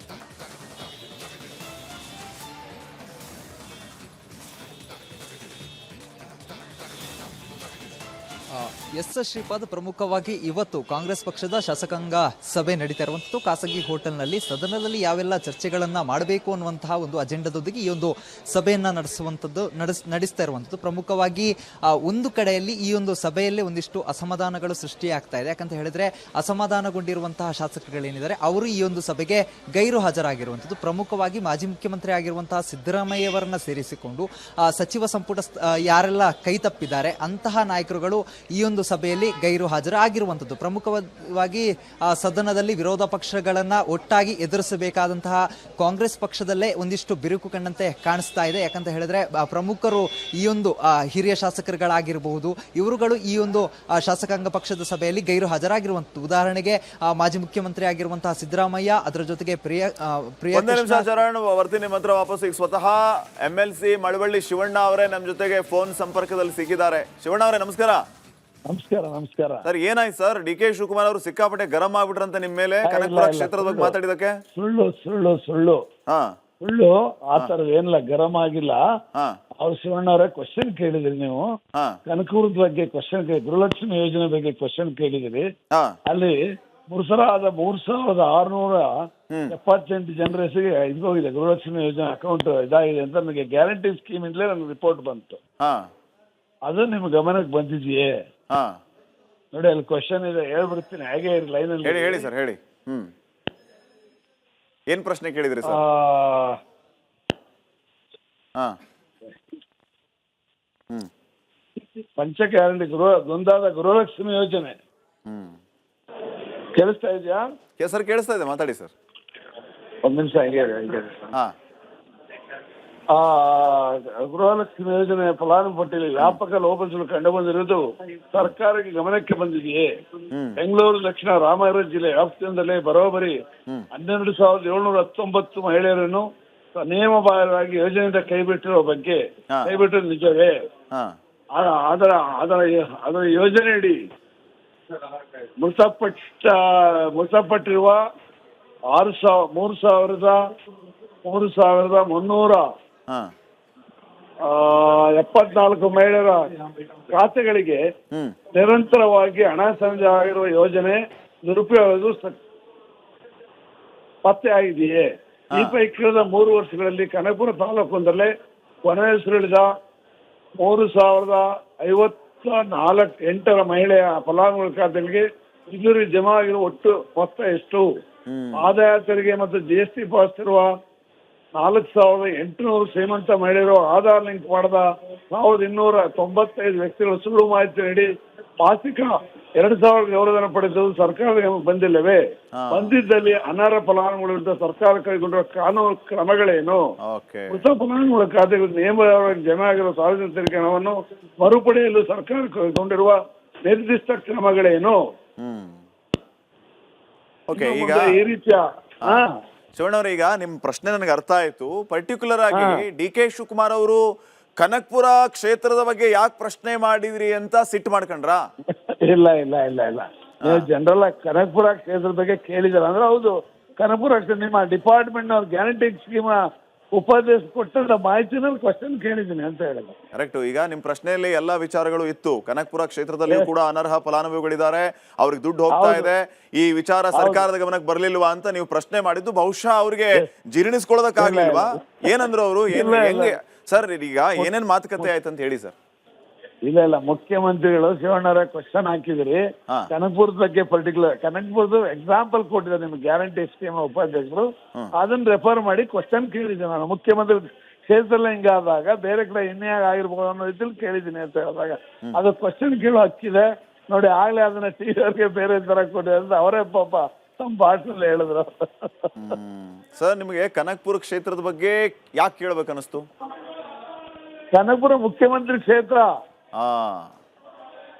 ಎಸ್ ಶ್ರೀಪಾದ್, ಪ್ರಮುಖವಾಗಿ ಇವತ್ತು ಕಾಂಗ್ರೆಸ್ ಪಕ್ಷದ ಶಾಸಕಾಂಗ ಸಭೆ ನಡೀತಾ ಇರುವಂಥದ್ದು ಖಾಸಗಿ ಹೋಟೆಲ್ನಲ್ಲಿ. ಸದನದಲ್ಲಿ ಯಾವೆಲ್ಲ ಚರ್ಚೆಗಳನ್ನ ಮಾಡಬೇಕು ಅನ್ನುವಂತಹ ಒಂದು ಅಜೆಂಡದೊಂದಿಗೆ ಈ ಒಂದು ಸಭೆಯನ್ನ ನಡೆಸ್ತಾ ಇರುವಂಥದ್ದು. ಪ್ರಮುಖವಾಗಿ ಒಂದು ಕಡೆಯಲ್ಲಿ ಈ ಒಂದು ಸಭೆಯಲ್ಲಿ ಒಂದಿಷ್ಟು ಅಸಮಾಧಾನಗಳು ಸೃಷ್ಟಿಯಾಗ್ತಾ ಇದೆ. ಯಾಕಂತ ಹೇಳಿದ್ರೆ ಅಸಮಾಧಾನಗೊಂಡಿರುವಂತಹ ಶಾಸಕರುಗಳೇನಿದ್ದಾರೆ ಅವರು ಈ ಒಂದು ಸಭೆಗೆ ಗೈರು ಹಾಜರಾಗಿರುವಂಥದ್ದು. ಪ್ರಮುಖವಾಗಿ ಮಾಜಿ ಮುಖ್ಯಮಂತ್ರಿ ಆಗಿರುವಂತಹ ಸಿದ್ದರಾಮಯ್ಯವರನ್ನ ಸೇರಿಸಿಕೊಂಡು ಸಚಿವ ಸಂಪುಟ ಯಾರೆಲ್ಲ ಕೈ ತಪ್ಪಿದ್ದಾರೆ ಅಂತಹ ನಾಯಕರುಗಳು ಈ ಒಂದು ಸಭೆಯಲ್ಲಿ ಗೈರು ಹಾಜರಾಗಿರುವಂಥದ್ದು. ಪ್ರಮುಖವಾಗಿ ಸದನದಲ್ಲಿ ವಿರೋಧ ಪಕ್ಷಗಳನ್ನ ಒಟ್ಟಾಗಿ ಎದುರಿಸಬೇಕಾದಂತಹ ಕಾಂಗ್ರೆಸ್ ಪಕ್ಷದಲ್ಲೇ ಒಂದಿಷ್ಟು ಬಿರುಕು ಕಂಡಂತೆ ಕಾಣಿಸ್ತಾ ಇದೆ. ಯಾಕಂತ ಹೇಳಿದ್ರೆ ಪ್ರಮುಖರು ಈ ಒಂದು ಹಿರಿಯ ಶಾಸಕರುಗಳಾಗಿರಬಹುದು, ಇವರುಗಳು ಈ ಒಂದು ಶಾಸಕಾಂಗ ಪಕ್ಷದ ಸಭೆಯಲ್ಲಿ ಗೈರು ಹಾಜರಾಗಿರುವಂಥದ್ದು. ಉದಾಹರಣೆಗೆ ಮಾಜಿ ಮುಖ್ಯಮಂತ್ರಿ ಆಗಿರುವಂತಹ ಸಿದ್ದರಾಮಯ್ಯ, ಅದರ ಜೊತೆಗೆ
ವರ್ತಿನಿ ಮಾತ್ರ ವಾಪಸ್ ಈಗ ಸ್ವತಃ MLC ಮಳವಳ್ಳಿ ಶಿವಣ್ಣ ಅವರೇ ನಮ್ಮ ಜೊತೆಗೆ ಫೋನ್ ಸಂಪರ್ಕದಲ್ಲಿ ಸಿಕ್ಕಿದ್ದಾರೆ. ಶಿವಣ್ಣ ಅವರೇ ನಮಸ್ಕಾರ.
ನಮಸ್ಕಾರ
ಸರ್, ಏನಾಯ್ತು ಸರ್? ಡಿಕೆ ಶಿವಕುಮಾರ್ ಅವರು ಸಿಕ್ಕಾಪಟ್ಟೆ ಗರಂ ಆಗ್ಬಿಟ್ರಂತ ನಿಮ್ ಮೇಲೆ ಕನಕಪುರ ಕ್ಷೇತ್ರದ ಬಗ್ಗೆ ಮಾತಾಡಿದಕ್ಕೆ?
ಸುಳ್ಳು ಆ ತರದ ಏನಿಲ್ಲ, ಗರಂ ಆಗಿಲ್ಲ. ಅವ್ರು ಶಿವಣ್ಣ ಅವರೇ ಕ್ವಶನ್ ಕೇಳಿದ್ರಿ ನೀವು. ಕನಕಪುರದ ಬಗ್ಗೆ ಕ್ವಶನ್ ಕೇಳಿ, ಗೃಹಲಕ್ಷ್ಮಿ ಯೋಜನೆ ಬಗ್ಗೆ ಕ್ವಶನ್ ಕೇಳಿದಿರಿ. ಅಲ್ಲಿ 3678 ಜನರ ಹೆಸರಿಗೆ ಇದ್ಕೋಗಿದೆ ಗೃಹಲಕ್ಷ್ಮಿ ಯೋಜನೆ ಅಕೌಂಟ್ ಇದಾಗಿದೆ ಅಂತ ನನಗೆ ಗ್ಯಾರಂಟಿ ಸ್ಕೀಮ್ ಇಂದಲೇ ನನಗೆ ರಿಪೋರ್ಟ್ ಬಂತು. ಅದು ನಿಮ್ ಗಮನಕ್ಕೆ ಬಂದಿದೆಯೇ? ನೋಡಿ, ಅಲ್ಲಿ ಕ್ವಶನ್ ಇದೆ, ಹೇಳ್ಬಿಡ್ತೀನಿ. ಹಾಗೆ ಲೈನ್ ಅಲ್ಲಿ
ಹೇಳಿ ಸರ್, ಹೇಳಿ. ಏನ್ ಪ್ರಶ್ನೆ ಕೇಳಿದ್ರಿ ಸರ್?
ಪಂಚ ಗ್ಯಾರಂಟಿ ಒಂದಾದ ಗೃಹಲಕ್ಷ್ಮಿ ಯೋಜನೆ ಕೇಳಿಸ್ತಾ ಇದೆಯಾ
ಸರ್? ಕೇಳಿಸ್ತಾ ಇದೆ, ಮಾತಾಡಿ ಸರ್.
ಒಂದ್ ನಿಮಿಷ ಹಂಗೆ. ಗೃಹಲಕ್ಷ್ಮಿ ಯೋಜನೆ ಫಲಾನುಭವಿಯಲ್ಲಿ ವ್ಯಾಪಕ ಲೋಪಗಳು ಕಂಡು ಬಂದಿರುವುದು ಸರ್ಕಾರಕ್ಕೆ ಗಮನಕ್ಕೆ ಬಂದಿದೆಯೇ? ಬೆಂಗಳೂರು ದಕ್ಷಿಣ ರಾಮನಗರ ಜಿಲ್ಲೆ ವ್ಯಾಪ್ತಿಯಿಂದಲೇ ಬರೋಬರಿ 12,719 ಮಹಿಳೆಯರನ್ನು ನಿಯಮಬಾಹಿರವಾಗಿ ಯೋಜನೆಯಿಂದ ಕೈಬಿಟ್ಟಿರುವ ಬಗ್ಗೆ ಕೈಬಿಟ್ಟಿರೋ ನಿಜವೇ? ಅದರ ಯೋಜನೆಯಡಿ ಮೃತಪಟ್ಟಿರುವ 3,374 ಮಹಿಳೆಯರ ಖಾತೆಗಳಿಗೆ ನಿರಂತರವಾಗಿ ಹಣ ಸಂಗ್ರಹ ಆಗಿರುವ ಯೋಜನೆ ದುರುಪಯೋಗ ಪತ್ತೆಯಾಗಿದೆಯೇ? ಈ ಪೈಕಿ ಕಳೆದ 3 ವರ್ಷಗಳಲ್ಲಿ ಕನಕಪುರ ತಾಲೂಕೊಂದಲ್ಲೇ ಕೊನೆಯುಳಿದ 3,054 ಮಹಿಳೆಯ ಫಲಾನುಭವಿ ಖಾತೆಗಳಿಗೆ ತಿಜೋರಿ ಜಮಾ ಆಗಿರುವ ಒಟ್ಟು ಮೊತ್ತ ಎಷ್ಟು? ಆದಾಯ ತೆರಿಗೆ ಮತ್ತು GST ಪಾವತಿಸಿರುವ 4,800 ಶ್ರೀಮಂತ ಮಹಿಳೆಯರು ಆಧಾರ್ ಲಿಂಕ್ ಮಾಡದ 1,295 ವ್ಯಕ್ತಿಗಳು ಸುಳ್ಳು ಮಾಹಿತಿ ನೀಡಿ ಮಾಸಿಕ 2,000 ಗೌರವಧನ ಪಡೆದುವುದು ಸರ್ಕಾರದ ಬಂದಿಲ್ಲವೇ? ಬಂದಿದ್ದಲ್ಲಿ ಅನರ್ಹ ಫಲಾನುಭವಿಗಳ ವಿರುದ್ಧ ಸರ್ಕಾರ ಕೈಗೊಂಡಿರುವ ಕಾನೂನು ಕ್ರಮಗಳೇನು? ಮೃತ ಫಲಾನುಭವಿಗಳ ಖಾತೆಗಳು ನಿಯಮವಾಗಿ ಜಮಾ ಆಗಿರುವ ಸಾರ್ವಜನಿಕ ತೆರಿಗೆ ಹಣವನ್ನು ಮರುಪಡೆಯಲು ಸರ್ಕಾರ ಕೈಗೊಂಡಿರುವ ನಿರ್ದಿಷ್ಟ ಕ್ರಮಗಳೇನು?
ಈಗ
ಈ ರೀತಿಯ
ಶಿವಣ್ಣವ್ರ, ಈಗ ನಿಮ್ ಪ್ರಶ್ನೆ ನನಗೆ ಅರ್ಥ ಆಯ್ತು. ಪರ್ಟಿಕ್ಯುಲರ್ ಆಗಿ ಡಿಕೆ ಶಿವಕುಮಾರ್ ಅವರು ಕನಕಪುರ ಕ್ಷೇತ್ರದ ಬಗ್ಗೆ ಯಾಕೆ ಪ್ರಶ್ನೆ ಮಾಡಿದ್ರಿ ಅಂತ ಸಿಟ್ಟು ಮಾಡ್ಕೊಂಡ್ರಾ?
ಇಲ್ಲ. ನೀವು ಜನರಲ್ ಆಗಿ ಕನಕಪುರ ಕ್ಷೇತ್ರದ ಬಗ್ಗೆ ಕೇಳಿದಾರೆ ಅಂದ್ರೆ ಹೌದು, ಕನಕಪುರ ಕ್ಷೇತ್ರ ನಿಮ್ಮ ಡಿಪಾರ್ಟ್ಮೆಂಟ್ ಅವ್ರ ಗ್ಯಾರಂಟಿ ಸ್ಕೀಮ್ ಉಪಾಧ್ಯಕ್ಷ ಕೊಟ್ಟಂತ ಮಾಹಿತಿನಲ್ಲಿ ಕ್ವಶನ್ ಕೇಳಿದ್ದೀನಿ ಅಂತ ಹೇಳಿದ್ರು.
ಕರೆಕ್ಟ್. ಈಗ ನಿಮ್ ಪ್ರಶ್ನೆಯಲ್ಲಿ ಎಲ್ಲಾ ವಿಚಾರಗಳು ಇತ್ತು. ಕನಕಪುರ ಕ್ಷೇತ್ರದಲ್ಲಿಯೂ ಕೂಡ ಅನರ್ಹ ಫಲಾನುಭವಿಗಳಿದ್ದಾರೆ, ಅವ್ರಿಗೆ ದುಡ್ಡು ಹೋಗ್ತಾ ಇದೆ, ಈ ವಿಚಾರ ಸರ್ಕಾರದ ಗಮನಕ್ಕೆ ಬರ್ಲಿಲ್ವಾ ಅಂತ ನೀವು ಪ್ರಶ್ನೆ ಮಾಡಿದ್ದು ಬಹುಶಃ ಅವ್ರಿಗೆ ಜೀರ್ಣಿಸ್ಕೊಳ್ಳೋದಕ್ಕಾಗ್ಲಿಲ್ವಾ? ಏನಂದ್ರು ಅವರು? ಹೆಂಗೆ ಸರ್ ಈಗ ಏನೇನ್ ಮಾತುಕತೆ ಆಯ್ತು ಅಂತ ಹೇಳಿ ಸರ್.
ಇಲ್ಲ ಮುಖ್ಯಮಂತ್ರಿಗಳು ಶಿವಣ್ಣವರ ಕ್ವಶನ್ ಹಾಕಿದ್ರಿ ಕನಕಪುರದ ಬಗ್ಗೆ ಪರ್ಟಿಕ್ಯುಲರ್ ಕನಕಪುರದ ಎಕ್ಸಾಂಪಲ್ ಕೊಟ್ಟಿದ್ದಾರೆ ನಿಮ್ಗೆ ಗ್ಯಾರಂಟಿ ಸ್ಕೀಮ್ ಉಪಾಧ್ಯಕ್ಷರು, ಅದನ್ನ ರೆಫರ್ ಮಾಡಿ ಕ್ವಶನ್ ಕೇಳಿದ್ದೀನಿ ನಾನು. ಮುಖ್ಯಮಂತ್ರಿ ಕ್ಷೇತ್ರದಲ್ಲಿ ಹಿಂಗಾದಾಗ ಬೇರೆ ಕಡೆ ಇನ್ಯಾಗ ಆಗಿರ್ಬೋದು ಅನ್ನೋ ರೀತಿಯಲ್ಲಿ ಕೇಳಿದ್ದೀನಿ ಅಂತ ಹೇಳಿದಾಗ ಅದು ಕ್ವಶನ್ ಕೇಳೋ ಹಕ್ಕಿದೆ ನೋಡಿ. ಆಗ್ಲೇ ಅದನ್ನ ಟಿವಿಯವ್ರಿಗೆ ಬೇರೆ ತರ ಕೊಟ್ಟಿದೆ ಅಂತ ಅವರೇ ಪಾಪ ತಮ್ಮ ಭಾಷೆಯಲ್ಲಿ ಹೇಳಿದ್ರು.
ಸರ್ ನಿಮಗೆ ಕನಕಪುರ ಕ್ಷೇತ್ರದ ಬಗ್ಗೆ ಯಾಕೆ ಕೇಳ್ಬೇಕು ಅನಿಸ್ತು?
ಕನಕಪುರ ಮುಖ್ಯಮಂತ್ರಿ ಕ್ಷೇತ್ರ,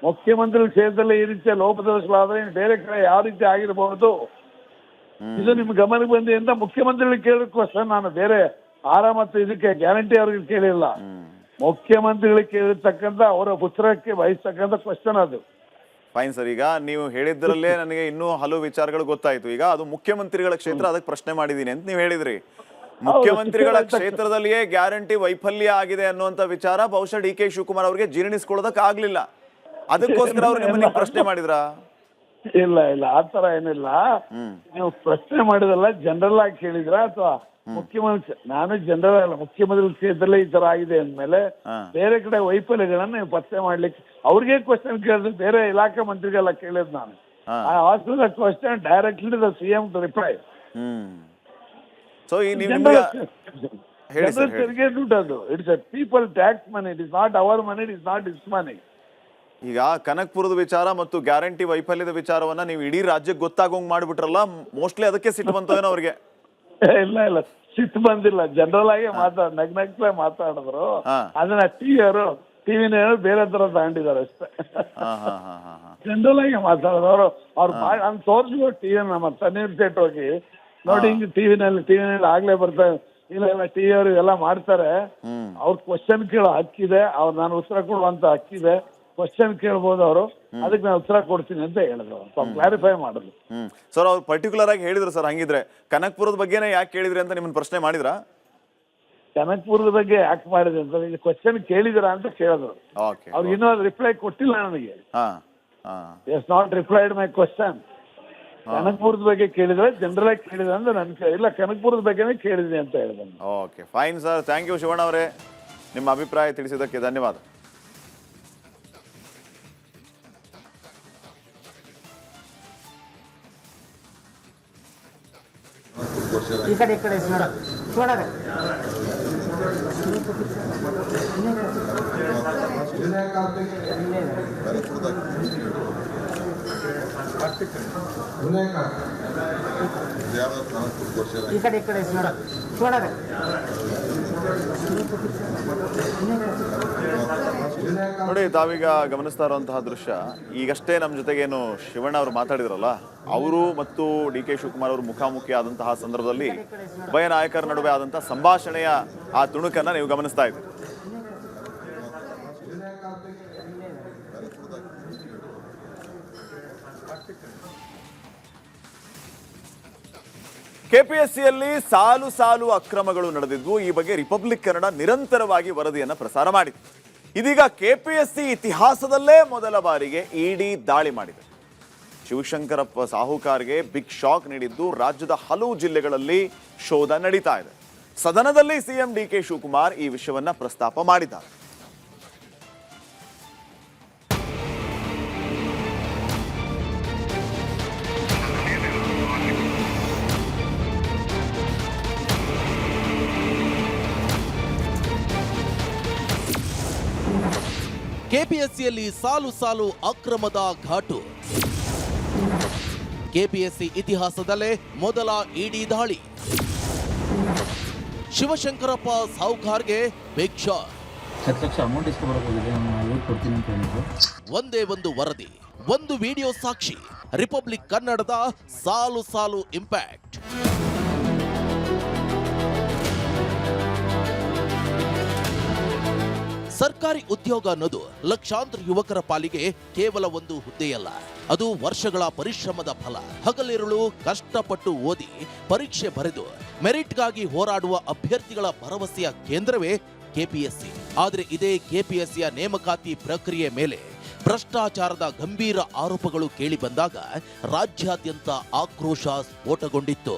ಮುಖ್ಯಮಂತ್ರಿ ಕ್ಷೇತ್ರದಲ್ಲಿ ಈ ರೀತಿಯ ಲೋಪದೋಷಗಳಾದ್ರೆ ಬೇರೆ ಕಡೆ ಯಾವ ರೀತಿ ಆಗಿರಬಹುದು ಇದು ನಿಮ್ ಗಮನಕ್ಕೆ ಬಂದಿ ಅಂತ ಮುಖ್ಯಮಂತ್ರಿಗಳಿಗೆ ಕೇಳಿದ ಕ್ವಶನ್. ನಾನು ಬೇರೆ ಮತ್ತು ಇದಕ್ಕೆ ಗ್ಯಾರಂಟಿ ಅವ್ರಿಗೆ ಕೇಳಿಲ್ಲ, ಮುಖ್ಯಮಂತ್ರಿಗಳಿಗೆ ಕೇಳಿರ್ತಕ್ಕಂಥ ಅವರ ಪುಸ್ತಕಕ್ಕೆ ವಹಿಸ್ತಕ್ಕಂಥ ಕ್ವಶನ್ ಅದು.
Fine sir. ಈಗ ನೀವು ಹೇಳಿದ್ರಲ್ಲೇ ನನಗೆ ಇನ್ನೂ ಹಲವು ವಿಚಾರಗಳು ಗೊತ್ತಾಯ್ತು. ಈಗ ಅದು ಮುಖ್ಯಮಂತ್ರಿಗಳ ಕ್ಷೇತ್ರ, ಅದಕ್ಕೆ ಪ್ರಶ್ನೆ ಮಾಡಿದೀನಿ ಅಂತ ನೀವು ಹೇಳಿದ್ರಿ. ಮುಖ್ಯಮಂತ್ರಿಗಳ ಕ್ಷೇತ್ರದಲ್ಲಿಯೇ ಗ್ಯಾರಂಟಿ ವೈಫಲ್ಯ ಆಗಿದೆ ಅನ್ನುವಂತ ವಿಚಾರ ಬಹುಶಃ ಡಿ ಕೆ ಶಿವಕುಮಾರ್ ಅವರಿಗೆ ಜೀರ್ಣಿಸ್ಕೊಳ್ಳೋದಕ್ ಆಗ್ಲಿಲ್ಲ, ಅದಕ್ಕೋಸ್ಕರ ಅವ್ರು ನಿಮ್ಮನ್ನ ಪ್ರಶ್ನೆ ಮಾಡಿದ್ರ?
ಇಲ್ಲ ಆತರ ಏನಿಲ್ಲ. ನೀವು ಪ್ರಶ್ನೆ ಮಾಡಿದಲ್ಲ ಜನರಲ್ ಆಗಿ ಕೇಳಿದ್ರ ಅಥವಾ ಮುಖ್ಯಮಂತ್ರಿ? ನಾನು ಜನರಲ್ ಅಲ್ಲ, ಮುಖ್ಯಮಂತ್ರಿ ಕ್ಷೇತ್ರದಲ್ಲೇ ಈ ತರ ಆಗಿದೆ ಅಂದ್ಮೇಲೆ ಬೇರೆ ಕಡೆ ವೈಫಲ್ಯಗಳನ್ನ ನೀವು ಪತ್ತೆ ಮಾಡ್ಲಿಕ್ಕೆ ಅವ್ರಿಗೆ ಕ್ವಶನ್ ಕೇಳಿದ್ರೆ ಬೇರೆ ಇಲಾಖೆ ಮಂತ್ರಿಗೆಲ್ಲ ಕೇಳಿದ್ ನಾನು. I asked the question directly the CM to reply.
So ಈ
ತೆರಿಗೆ ದುಡ್ಡು ಅದು, it's people tax money, it is not our money, it is not is money.
ಈಗ ಕನಕಪುರದ ವಿಚಾರ ಮತ್ತು ಗ್ಯಾರಂಟಿ ವೈಫಲ್ಯದ ವಿಚಾರವನ್ನ ನೀವು ಇಡೀ ರಾಜ್ಯಕ್ಕೆ ಗೊತ್ತಾಗೋಂಗ್ ಮಾಡ್ಬಿಟ್ರಲ್ಲ, ಮೋಸ್ಟ್ಲಿ ಅದಕ್ಕೆ ಸಿಟ್ಟು ಬಂತೇನೋ ಅವ್ರಿಗೆ.
ಇಲ್ಲ ಸಿಟ್ಟು ಬಂದಿಲ್ಲ, ಜನರಲ್ ಆಗಿ ನಗ್ನಗ್ಲೇ ಮಾತಾಡಿದ್ರು. ಅದನ್ನ ಟಿವಿನ ಬೇರೆ ತರ ತಗೊಂಡಿದ್ದಾರೆ ಅಷ್ಟೇ. ಜನರಲ್ ಆಗಿ ಮಾತಾಡಿದವರು ಅವ್ರು ತೋರಿಸ್ಬೋದು ಟಿವಿ ನಮ್ಮ ತಣ್ಣೀರ್ ಸೆಟ್ ಹೋಗಿ ನೋಡಿ, ಹಿಂಗ್ ಟಿವಿನಲ್ಲಿ ಆಗ್ಲೇ ಬರ್ತಾರೆ. ಇಲ್ಲ ಟಿವಿ ಅವರು ಎಲ್ಲ ಮಾಡ್ತಾರೆ. ಅವ್ರ ಕ್ವಶನ್ ಕೇಳೋ ಹಕ್ಕಿದೆ, ಅವ್ರು ನಾನು ಉತ್ತರ ಕೊಡುವಂತ ಹಕ್ಕಿದೆ, ಕ್ವಶನ್ ಕೇಳ್ಬೋದು ಅವರು, ಅದಕ್ಕೆ ನಾನು ಉತ್ತರ ಕೊಡ್ತೀನಿ ಅಂತ ಹೇಳಿದ್ರು. ಕ್ಲಾರಿಫೈ ಮಾಡಿದ್ರು.
ಸರ್ ಅವ್ರು ಪರ್ಟಿಕ್ಯುಲರ್ ಆಗಿ ಹೇಳಿದ್ರು ಸರ್, ಹಂಗಿದ್ರೆ ಕನಕಪುರದ ಬಗ್ಗೆನೇ ಯಾಕೆ ಕೇಳಿದ್ರಿ ಅಂತ ನಿಮ್ಮನ್ನ ಪ್ರಶ್ನೆ ಮಾಡಿದ್ರಾ?
ಕನಕಪುರದ ಬಗ್ಗೆ ಯಾಕೆ ಮಾಡಿದೆ ಅಂತ ಕ್ವಶನ್ ಕೇಳಿದ್ರ ಅಂತ ಕೇಳಿದ್ರು. ಅವ್ರಿಗೆ ಇನ್ನೂ ರಿಪ್ಲೈ ಕೊಟ್ಟಿಲ್ಲ ನನಗೆ. Yes not replied my question. ಕನಕಪುರದ ಬಗ್ಗೆ ಕೇಳಿದ್ರೆ ಜನರಲ್ ಆಗಿ ಕೇಳಿದ್ರೆ ಅಂದ್ರೆ ನನ್ಗೆ ಇಲ್ಲ, ಕನಕಪುರದ ಬಗ್ಗೆನೇ ಕೇಳಿದ್ರಿ ಅಂತ ಹೇಳಿದೆ.
Okay fine sir, thank you Shivanna ಅವರೇ, ನಿಮ್ಮ ಅಭಿಪ್ರಾಯ ತಿಳಿಸಿದ್ದಕ್ಕೆ ಧನ್ಯವಾದ.
ಈ ಕಡೆ ನೋಡೋಣ ಈ ಕಡೆ ನೋಡೋಣ.
ನೋಡಿ, ತಾವೀಗ ಗಮನಿಸ್ತಾ ಇರುವಂತಹ ದೃಶ್ಯ, ಈಗಷ್ಟೇ ನಮ್ಮ ಜೊತೆಗೇನು ಶಿವಣ್ಣ ಅವರು ಮಾತಾಡಿದ್ರಲ್ಲ, ಅವರು ಮತ್ತು ಡಿ ಕೆ ಶಿವಕುಮಾರ್ ಅವರು ಮುಖಾಮುಖಿ ಆದಂತಹ ಸಂದರ್ಭದಲ್ಲಿ ಉಭಯ ನಾಯಕರ ನಡುವೆ ಆದಂತಹ ಸಂಭಾಷಣೆಯ ಆ ತುಣುಕನ್ನ ನೀವು ಗಮನಿಸ್ತಾ ಇದ್ದೀರಿ. ಕೆಪಿಎಸ್ಸಿಯಲ್ಲಿ ಸಾಲು ಅಕ್ರಮಗಳು ನಡೆದಿದ್ವು. ಈ ಬಗ್ಗೆ ರಿಪಬ್ಲಿಕ್ ಕನ್ನಡ ನಿರಂತರವಾಗಿ ವರದಿಯನ್ನು ಪ್ರಸಾರ ಮಾಡಿದೆ. ಇದೀಗ ಕೆಪಿಎಸ್ಸಿ ಇತಿಹಾಸದಲ್ಲೇ ಮೊದಲ ಬಾರಿಗೆ ಇಡಿ ದಾಳಿ ಮಾಡಿದೆ. ಶಿವಶಂಕರಪ್ಪ ಸಾಹುಕಾರ್ಗೆ ಬಿಗ್ ಶಾಕ್ ನೀಡಿದ್ದು, ರಾಜ್ಯದ ಹಲವು ಜಿಲ್ಲೆಗಳಲ್ಲಿ ಶೋಧ ನಡೀತಾ ಇದೆ. ಸದನದಲ್ಲಿ ಸಿಎಂ ಡಿ ಕೆ ಶಿವಕುಮಾರ್ ಈ ವಿಷಯವನ್ನ ಪ್ರಸ್ತಾಪ ಮಾಡಿದ್ದಾರೆ.
ಕೆಪಿಎಸ್ಸಿಯಲ್ಲಿ ಸಾಲು ಅಕ್ರಮದ ಘಾಟು. ಕೆಪಿಎಸ್ಸಿ ಇತಿಹಾಸದಲ್ಲೇ ಮೊದಲ ಇಡಿ ದಾಳಿ. ಶಿವಶಂಕರಪ್ಪ ಸಾಹುಕಾರ್ಗೆ ಬಿಗ್ ಶಾಕ್. ಒಂದೇ ಒಂದು ವರದಿ, ಒಂದು ವಿಡಿಯೋ ಸಾಕ್ಷಿ. ರಿಪಬ್ಲಿಕ್ ಕನ್ನಡದ ಸಾಲು ಇಂಪ್ಯಾಕ್ಟ್. ಸರ್ಕಾರಿ ಉದ್ಯೋಗ ಅನ್ನೋದು ಲಕ್ಷಾಂತರ ಯುವಕರ ಪಾಲಿಗೆ ಕೇವಲ ಒಂದು ಹುದ್ದೆಯಲ್ಲ, ಅದು ವರ್ಷಗಳ ಪರಿಶ್ರಮದ ಫಲ. ಹಗಲಿರುಳು ಕಷ್ಟಪಟ್ಟು ಓದಿ ಪರೀಕ್ಷೆ ಬರೆದು ಮೆರಿಟ್ಗಾಗಿ ಹೋರಾಡುವ ಅಭ್ಯರ್ಥಿಗಳ ಭರವಸೆಯ ಕೇಂದ್ರವೇ ಕೆಪಿಎಸ್ಸಿ. ಆದರೆ ಇದೇ ಕೆಪಿಎಸ್ಸಿಯ ನೇಮಕಾತಿ ಪ್ರಕ್ರಿಯೆ ಮೇಲೆ ಭ್ರಷ್ಟಾಚಾರದ ಗಂಭೀರ ಆರೋಪಗಳು ಕೇಳಿಬಂದಾಗ ರಾಜ್ಯಾದ್ಯಂತ ಆಕ್ರೋಶ ಸ್ಫೋಟಗೊಂಡಿತ್ತು.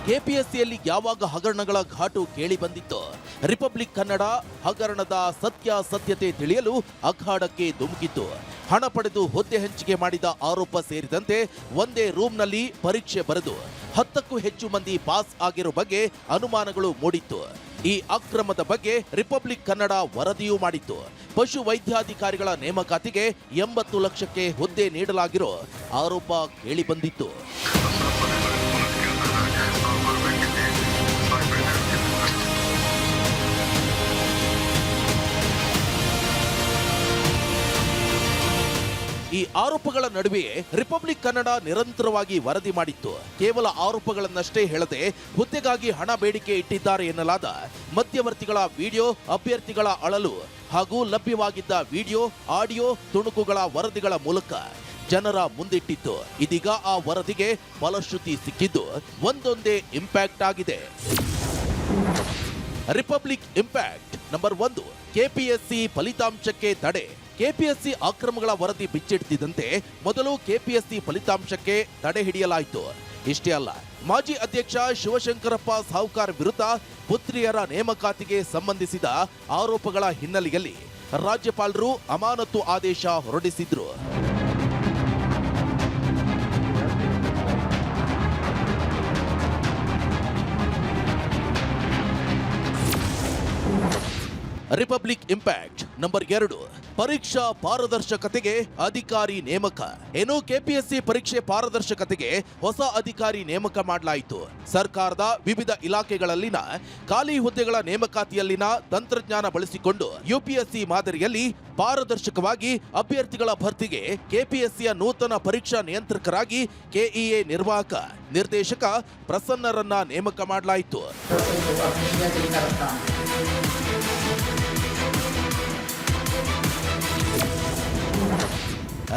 ಕೆಪಿಎಸ್ಸಿಯಲ್ಲಿ ಯಾವಾಗ ಹಗರಣಗಳ ಘಾಟು ಕೇಳಿ ಬಂದಿತ್ತು, ರಿಪಬ್ಲಿಕ್ ಕನ್ನಡ ಹಗರಣದ ಸತ್ಯಾಸತ್ಯತೆ ತಿಳಿಯಲು ಅಖಾಡಕ್ಕೆ ಧುಮುಕಿತ್ತು. ಹಣ ಪಡೆದು ಹುದ್ದೆ ಹಂಚಿಕೆ ಮಾಡಿದ ಆರೋಪ ಸೇರಿದಂತೆ ಒಂದೇ ರೂಮ್ನಲ್ಲಿ ಪರೀಕ್ಷೆ ಬರೆದು 10ಕ್ಕೂ ಹೆಚ್ಚು ಮಂದಿ ಪಾಸ್ ಆಗಿರೋ ಬಗ್ಗೆ ಅನುಮಾನಗಳು ಮೂಡಿತ್ತು. ಈ ಅಕ್ರಮದ ಬಗ್ಗೆ ರಿಪಬ್ಲಿಕ್ ಕನ್ನಡ ವರದಿಯೂ ಮಾಡಿತ್ತು. ಪಶು ವೈದ್ಯಾಧಿಕಾರಿಗಳ ನೇಮಕಾತಿಗೆ 80 ಲಕ್ಷಕ್ಕೆ ಹುದ್ದೆ ನೀಡಲಾಗಿರೋ ಆರೋಪ ಕೇಳಿಬಂದಿತ್ತು. ಈ ಆರೋಪಗಳ ನಡುವೆಯೇ ರಿಪಬ್ಲಿಕ್ ಕನ್ನಡ ನಿರಂತರವಾಗಿ ವರದಿ ಮಾಡಿತ್ತು. ಕೇವಲ ಆರೋಪಗಳನ್ನಷ್ಟೇ ಹೇಳದೆ ಹುದ್ದೆಗಾಗಿ ಹಣ ಬೇಡಿಕೆ ಇಟ್ಟಿದ್ದಾರೆ ಎನ್ನಲಾದ ಮಧ್ಯವರ್ತಿಗಳ ವಿಡಿಯೋ, ಅಭ್ಯರ್ಥಿಗಳ ಅಳಲು ಹಾಗೂ ಲಭ್ಯವಾಗಿದ್ದ ವಿಡಿಯೋ, ಆಡಿಯೋ ತುಣುಕುಗಳ ವರದಿಗಳ ಮೂಲಕ ಜನರ ಮುಂದಿಟ್ಟಿತ್ತು. ಇದೀಗ ಆ ವರದಿಗೆ ಫಲಶ್ರುತಿ ಸಿಕ್ಕಿದ್ದು ಒಂದೊಂದೇ ಇಂಪ್ಯಾಕ್ಟ್ ಆಗಿದೆ. ರಿಪಬ್ಲಿಕ್ ಇಂಪ್ಯಾಕ್ಟ್ ನಂಬರ್ 1, ಕೆಪಿಎಸ್ಸಿ ಫಲಿತಾಂಶಕ್ಕೆ ತಡೆ. ಕೆಪಿಎಸ್ಸಿ ಅಕ್ರಮಗಳ ವರದಿ ಬಿಚ್ಚಿಡ್ತಿದ್ದಂತೆ ಮೊದಲು ಕೆಪಿಎಸ್ಸಿ ಫಲಿತಾಂಶಕ್ಕೆ ತಡೆ ಹಿಡಿಯಲಾಯಿತು. ಇಷ್ಟೇ ಅಲ್ಲ, ಮಾಜಿ ಅಧ್ಯಕ್ಷ ಶಿವಶಂಕರಪ್ಪ ಸಾಹುಕಾರ್ ವಿರುದ್ಧ ಪುತ್ರಿಯರ ನೇಮಕಾತಿಗೆ ಸಂಬಂಧಿಸಿದ ಆರೋಪಗಳ ಹಿನ್ನೆಲೆಯಲ್ಲಿ ರಾಜ್ಯಪಾಲರು ಅಮಾನತು ಆದೇಶ ಹೊರಡಿಸಿದ್ರು. ರಿಪಬ್ಲಿಕ್ ಇಂಪ್ಯಾಕ್ಟ್ ನಂಬರ್ 2, ಪರೀಕ್ಷಾ ಪಾರದರ್ಶಕತೆಗೆ ಅಧಿಕಾರಿ ನೇಮಕ. ಏನು ಕೆಪಿಎಸ್ಸಿ ಪರೀಕ್ಷೆ ಪಾರದರ್ಶಕತೆಗೆ ಹೊಸ ಅಧಿಕಾರಿ ನೇಮಕ ಮಾಡಲಾಯಿತು. ಸರ್ಕಾರದ ವಿವಿಧ ಇಲಾಖೆಗಳಲ್ಲಿನ ಖಾಲಿ ಹುದ್ದೆಗಳ ನೇಮಕಾತಿಯಲ್ಲಿನ ತಂತ್ರಜ್ಞಾನ ಬಳಸಿಕೊಂಡು ಯುಪಿಎಸ್ಸಿ ಮಾದರಿಯಲ್ಲಿ ಪಾರದರ್ಶಕವಾಗಿ ಅಭ್ಯರ್ಥಿಗಳ ಭರ್ತಿಗೆ ಕೆಪಿಎಸ್ಸಿಯ ನೂತನ ಪರೀಕ್ಷಾ ನಿಯಂತ್ರಕರಾಗಿ ಕೆಇಎ ನಿರ್ವಾಹಕ ನಿರ್ದೇಶಕ ಪ್ರಸನ್ನರನ್ನ ನೇಮಕ ಮಾಡಲಾಯಿತು.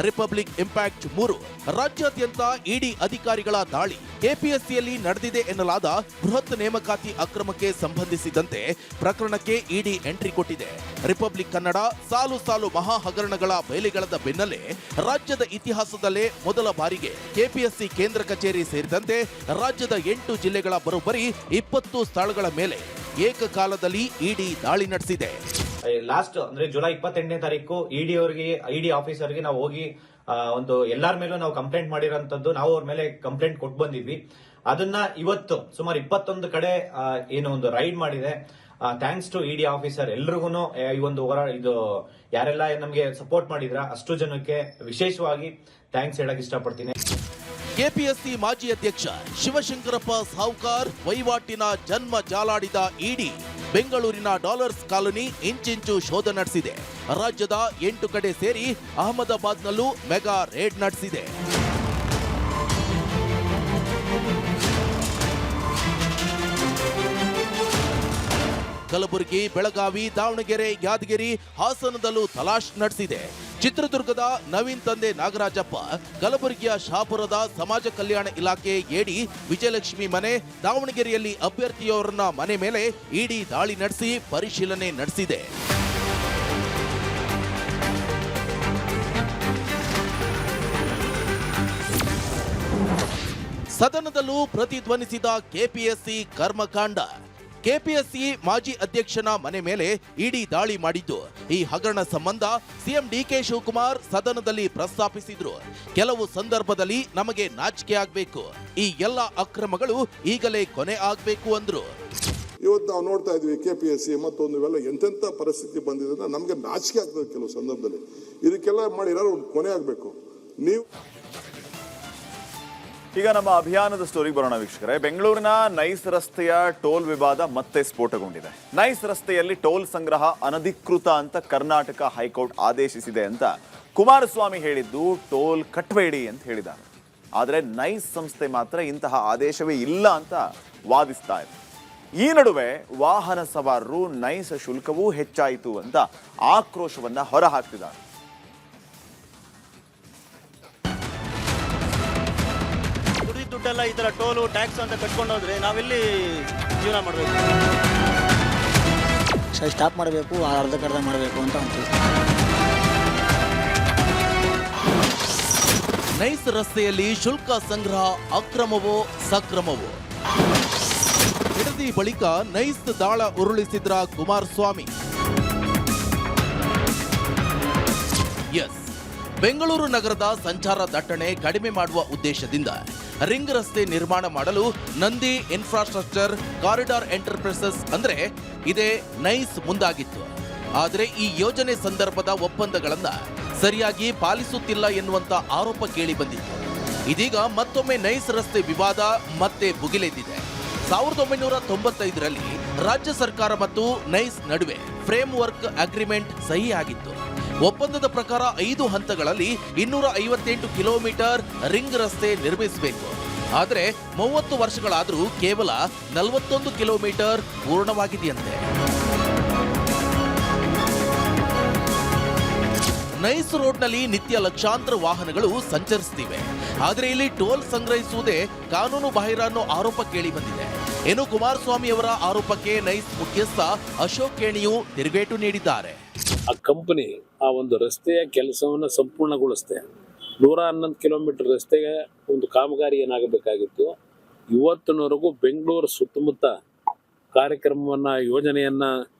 ರಿಪಬ್ಲಿಕ್ ಇಂಪ್ಯಾಕ್ಟ್ 3, ರಾಜ್ಯಾದ್ಯಂತ ಇಡಿ ಅಧಿಕಾರಿಗಳ ದಾಳಿ. ಕೆಪಿಎಸ್ಸಿಯಲ್ಲಿ ನಡೆದಿದೆ ಎನ್ನಲಾದ ಬೃಹತ್ ನೇಮಕಾತಿ ಅಕ್ರಮಕ್ಕೆ ಸಂಬಂಧಿಸಿದಂತೆ ಪ್ರಕರಣಕ್ಕೆ ಇಡಿ ಎಂಟ್ರಿ ಕೊಟ್ಟಿದೆ. ರಿಪಬ್ಲಿಕ್ ಕನ್ನಡ ಸಾಲು ಸಾಲು ಮಹಾ ಹಗರಣಗಳ ಬಯಲಿಗೆಳೆದ ಬೆನ್ನಲ್ಲೇ ರಾಜ್ಯದ ಇತಿಹಾಸದಲ್ಲೇ ಮೊದಲ ಬಾರಿಗೆ ಕೆಪಿಎಸ್ಸಿ ಕೇಂದ್ರ ಕಚೇರಿ ಸೇರಿದಂತೆ ರಾಜ್ಯದ 8 ಜಿಲ್ಲೆಗಳ ಬರೋಬ್ಬರಿ 20 ಸ್ಥಳಗಳ ಮೇಲೆ ಏಕಕಾಲದಲ್ಲಿ ಇಡಿ ದಾಳಿ ನಡೆಸಿದೆ.
ಲಾಸ್ಟ್ ಅಂದ್ರೆ ಜುಲೈ 28ನೇ ತಾರೀಕು ಇಡಿ ಆಫೀಸರ್ಗೆ ನಾವು ಹೋಗಿ ಒಂದು ಎಲ್ಲಾರ ಮೇಲೂ ನಾವು ಕಂಪ್ಲೇಂಟ್ ಮಾಡಿರೋಂಥದ್ದು, ನಾವು ಅವ್ರ ಮೇಲೆ ಕಂಪ್ಲೇಂಟ್ ಕೊಟ್ಟು ಬಂದಿದ್ವಿ. ಅದನ್ನ ಇವತ್ತು ಸುಮಾರು 21 ಕಡೆ ಏನು ಒಂದು ರೈಡ್ ಮಾಡಿದೆ. ಥ್ಯಾಂಕ್ಸ್ ಟು ಇಡಿ ಆಫೀಸರ್ ಎಲ್ರಿಗೂ ಈ ಒಂದು ಇದು ಯಾರೆಲ್ಲ ನಮಗೆ ಸಪೋರ್ಟ್ ಮಾಡಿದ್ರ ಅಷ್ಟು ಜನಕ್ಕೆ ವಿಶೇಷವಾಗಿ ಥ್ಯಾಂಕ್ಸ್ ಹೇಳಕ್ ಇಷ್ಟಪಡ್ತೀನಿ.
ಕೆಪಿಎಸ್ಸಿ ಮಾಜಿ ಅಧ್ಯಕ್ಷ ಶಿವಶಂಕರಪ್ಪ ಸಾಹುಕಾರ್ ವಹಿವಾಟಿನ ಜನ್ಮ ಜಾಲಾಡಿದ ಇಡಿ ಬೆಂಗಳೂರಿನ ಡಾಲರ್ಸ್ ಕಾಲೋನಿ ಇಂಚಿಂಚು ಶೋಧ ನಡೆಸಿದೆ. ರಾಜ್ಯದ 8 ಕಡೆ ಸೇರಿ ಅಹಮದಾಬಾದ್ನಲ್ಲೂ ಮೆಗಾ ರೇಡ್ ನಡೆಸಿದೆ. ಕಲಬುರಗಿ, ಬೆಳಗಾವಿ, ದಾವಣಗೆರೆ, ಯಾದಗಿರಿ, ಹಾಸನದಲ್ಲೂ ತಲಾಶ್ ನಡೆಸಿದೆ. ಚಿತ್ರದುರ್ಗದ ನವೀನ್ ತಂದೆ ನಾಗರಾಜಪ್ಪ, ಕಲಬುರಗಿಯ ಶಾಪುರದ ಸಮಾಜ ಕಲ್ಯಾಣ ಇಲಾಖೆ ಎಡಿ ವಿಜಯಲಕ್ಷ್ಮಿ ಮನೆ, ದಾವಣಗೆರೆಯಲ್ಲಿ ಅಭ್ಯರ್ಥಿಯವರನ್ನ ಮನೆ ಮೇಲೆ ಇಡಿ ದಾಳಿ ನಡೆಸಿ ಪರಿಶೀಲನೆ ನಡೆಸಿದೆ. ಸದನದಲ್ಲೂ ಪ್ರತಿಧ್ವನಿಸಿದ ಕೆಪಿಎಸ್ಸಿ ಕರ್ಮಕಾಂಡ. ಕೆಪಿಎಸ್ಸಿ ಮಾಜಿ ಅಧ್ಯಕ್ಷನ ಮನೆ ಮೇಲೆ ಇಡಿ ದಾಳಿ ಮಾಡಿದ್ದು ಈ ಹಗರಣ ಸಂಬಂಧ ಸಿಎಂ ಡಿಕೆ ಶಿವಕುಮಾರ್ ಸದನದಲ್ಲಿ ಪ್ರಸ್ತಾಪಿಸಿದ್ರು. ಕೆಲವು ಸಂದರ್ಭದಲ್ಲಿ ನಮಗೆ ನಾಚಿಕೆ ಆಗ್ಬೇಕು, ಈ ಎಲ್ಲ ಅಕ್ರಮಗಳು ಈಗಲೇ ಕೊನೆ ಆಗ್ಬೇಕು ಅಂದ್ರು.
ಇವತ್ತು ನಾವು ನೋಡ್ತಾ ಇದ್ವಿ ಕೆಪಿಎಸ್ಸಿ ಮತ್ತೊಂದು ಇವೆಲ್ಲ ಎಂತೆಂಥ ಪರಿಸ್ಥಿತಿ ಬಂದಿದೆ, ನಮಗೆ ನಾಚಿಕೆ ಆಗ್ತದೆ ಕೆಲವು ಸಂದರ್ಭದಲ್ಲಿ. ಇದಕ್ಕೆಲ್ಲ ಮಾಡಿ ಏನಾದ್ರು ಕೊನೆ ಆಗ್ಬೇಕು. ನೀವು
ಈಗ ನಮ್ಮ ಅಭಿಯಾನದ ಸ್ಟೋರಿಗೆ ಬರೋಣ ವೀಕ್ಷಕರೇ. ಬೆಂಗಳೂರಿನ ನೈಸ್ ರಸ್ತೆಯ ಟೋಲ್ ವಿವಾದ ಮತ್ತೆ ಸ್ಫೋಟಗೊಂಡಿದೆ. ನೈಸ್ ರಸ್ತೆಯಲ್ಲಿ ಟೋಲ್ ಸಂಗ್ರಹ ಅನಧಿಕೃತ ಅಂತ ಕರ್ನಾಟಕ ಹೈಕೋರ್ಟ್ ಆದೇಶಿಸಿದೆ ಅಂತ ಕುಮಾರಸ್ವಾಮಿ ಹೇಳಿದ್ದು ಟೋಲ್ ಕಟ್ಟಬೇಡಿ ಅಂತ ಹೇಳಿದ್ದಾರೆ. ಆದರೆ ನೈಸ್ ಸಂಸ್ಥೆ ಮಾತ್ರ ಇಂತಹ ಆದೇಶವೇ ಇಲ್ಲ ಅಂತ ವಾದಿಸ್ತಾ ಇದೆ. ಈ ನಡುವೆ ವಾಹನ ಸವಾರರು ನೈಸ್ ಶುಲ್ಕವೂ ಹೆಚ್ಚಾಯಿತು ಅಂತ ಆಕ್ರೋಶವನ್ನ ಹೊರಹಾಕ್ತಿದ್ದಾರೆ.
ದುಡ್ಡೆಲ್ಲ ಈ ತರ ಟೋಲು ಟ್ಯಾಕ್ಸ್ ಅಂತ ಕಟ್ಕೊಂಡು ಹೋದ್ರೆ ನಾವೆಲ್ಲಿ ಜೀವನ ಮಾಡಬೇಕು? ಸ್ಟಾಪ್ ಮಾಡಬೇಕು, ಅರ್ಧಕ್ಕರ್ಧ ಮಾಡಬೇಕು ಅಂತ ಅಂತೀವಿ.
ನೈಸ್ ರಸ್ತೆಯಲ್ಲಿ ಶುಲ್ಕ ಸಂಗ್ರಹ ಅಕ್ರಮವೋ ಸಕ್ರಮವೋ? ಬಿಡದಿ ಬಳಿಕ ನೈಸ್ ದಾಳ ಉರುಳಿಸಿದ್ರ ಕುಮಾರಸ್ವಾಮಿ. ಎಸ್, ಬೆಂಗಳೂರು ನಗರದ ಸಂಚಾರ ದಟ್ಟಣೆ ಕಡಿಮೆ ಮಾಡುವ ಉದ್ದೇಶದಿಂದ ರಿಂಗ್ ರಸ್ತೆ ನಿರ್ಮಾಣ ಮಾಡಲು ನಂದಿ ಇನ್ಫ್ರಾಸ್ಟ್ರಕ್ಚರ್ ಕಾರಿಡಾರ್ ಎಂಟರ್ಪ್ರೈಸಸ್ ಅಂದ್ರೆ ಇದೇ ನೈಸ್ ಮುಂದಾಗಿತ್ತು. ಆದರೆ ಈ ಯೋಜನೆ ಸಂದರ್ಭದ ಒಪ್ಪಂದಗಳನ್ನ ಸರಿಯಾಗಿ ಪಾಲಿಸುತ್ತಿಲ್ಲ ಎನ್ನುವಂತ ಆರೋಪ ಕೇಳಿ ಬಂದಿತ್ತು. ಇದೀಗ ಮತ್ತೊಮ್ಮೆ ನೈಸ್ ರಸ್ತೆ ವಿವಾದ ಮತ್ತೆ ಭುಗಿಲೆದ್ದಿದೆ. 1995ರಲ್ಲಿ ರಾಜ್ಯ ಸರ್ಕಾರ ಮತ್ತು ನೈಸ್ ನಡುವೆ ಫ್ರೇಮ್ ವರ್ಕ್ ಅಗ್ರಿಮೆಂಟ್ ಸಹಿ ಆಗಿತ್ತು. ಒಪ್ಪಂದದ ಪ್ರಕಾರ 5 ಹಂತಗಳಲ್ಲಿ 258 ಕಿಲೋಮೀಟರ್ ರಿಂಗ್ ರಸ್ತೆ ನಿರ್ಮಿಸಬೇಕು. ಆದರೆ 30 ವರ್ಷಗಳಾದರೂ ಕೇವಲ 41 ಕಿಲೋಮೀಟರ್ ಪೂರ್ಣವಾಗಿದೆಯಂತೆ. ನೈಸ್ ರೋಡ್ನಲ್ಲಿ ನಿತ್ಯ ಲಕ್ಷಾಂತರ ವಾಹನಗಳು ಸಂಚರಿಸುತ್ತಿವೆ. ಆದರೆ ಇಲ್ಲಿ ಟೋಲ್ ಸಂಗ್ರಹಿಸುವುದೇ ಕಾನೂನು ಬಾಹಿರ ಅನ್ನೋ ಆರೋಪ ಕೇಳಿ ಬಂದಿದೆ. ಇನ್ನು ಕುಮಾರಸ್ವಾಮಿ ಅವರ ಆರೋಪಕ್ಕೆ ನೈಸ್ ಮುಖ್ಯಸ್ಥ ಅಶೋಕ್ ಕೇಣಿಯು ತಿರುಗೇಟು ನೀಡಿದ್ದಾರೆ.
ಆ ಕಂಪನಿ ಆ ಒಂದು ರಸ್ತೆಯ ಕೆಲಸವನ್ನು ಸಂಪೂರ್ಣಗೊಳಿಸುತ್ತೆ. 111 ಕಿಲೋಮೀಟರ್ ರಸ್ತೆಗೆ ಒಂದು ಕಾಮಗಾರಿ ಏನಾಗಬೇಕಾಗಿತ್ತು, ಇವತ್ತಿನವರೆಗೂ ಬೆಂಗಳೂರು ಸುತ್ತಮುತ್ತ ಕಾರ್ಯಕ್ರಮವನ್ನ ಯೋಜನೆಯನ್ನ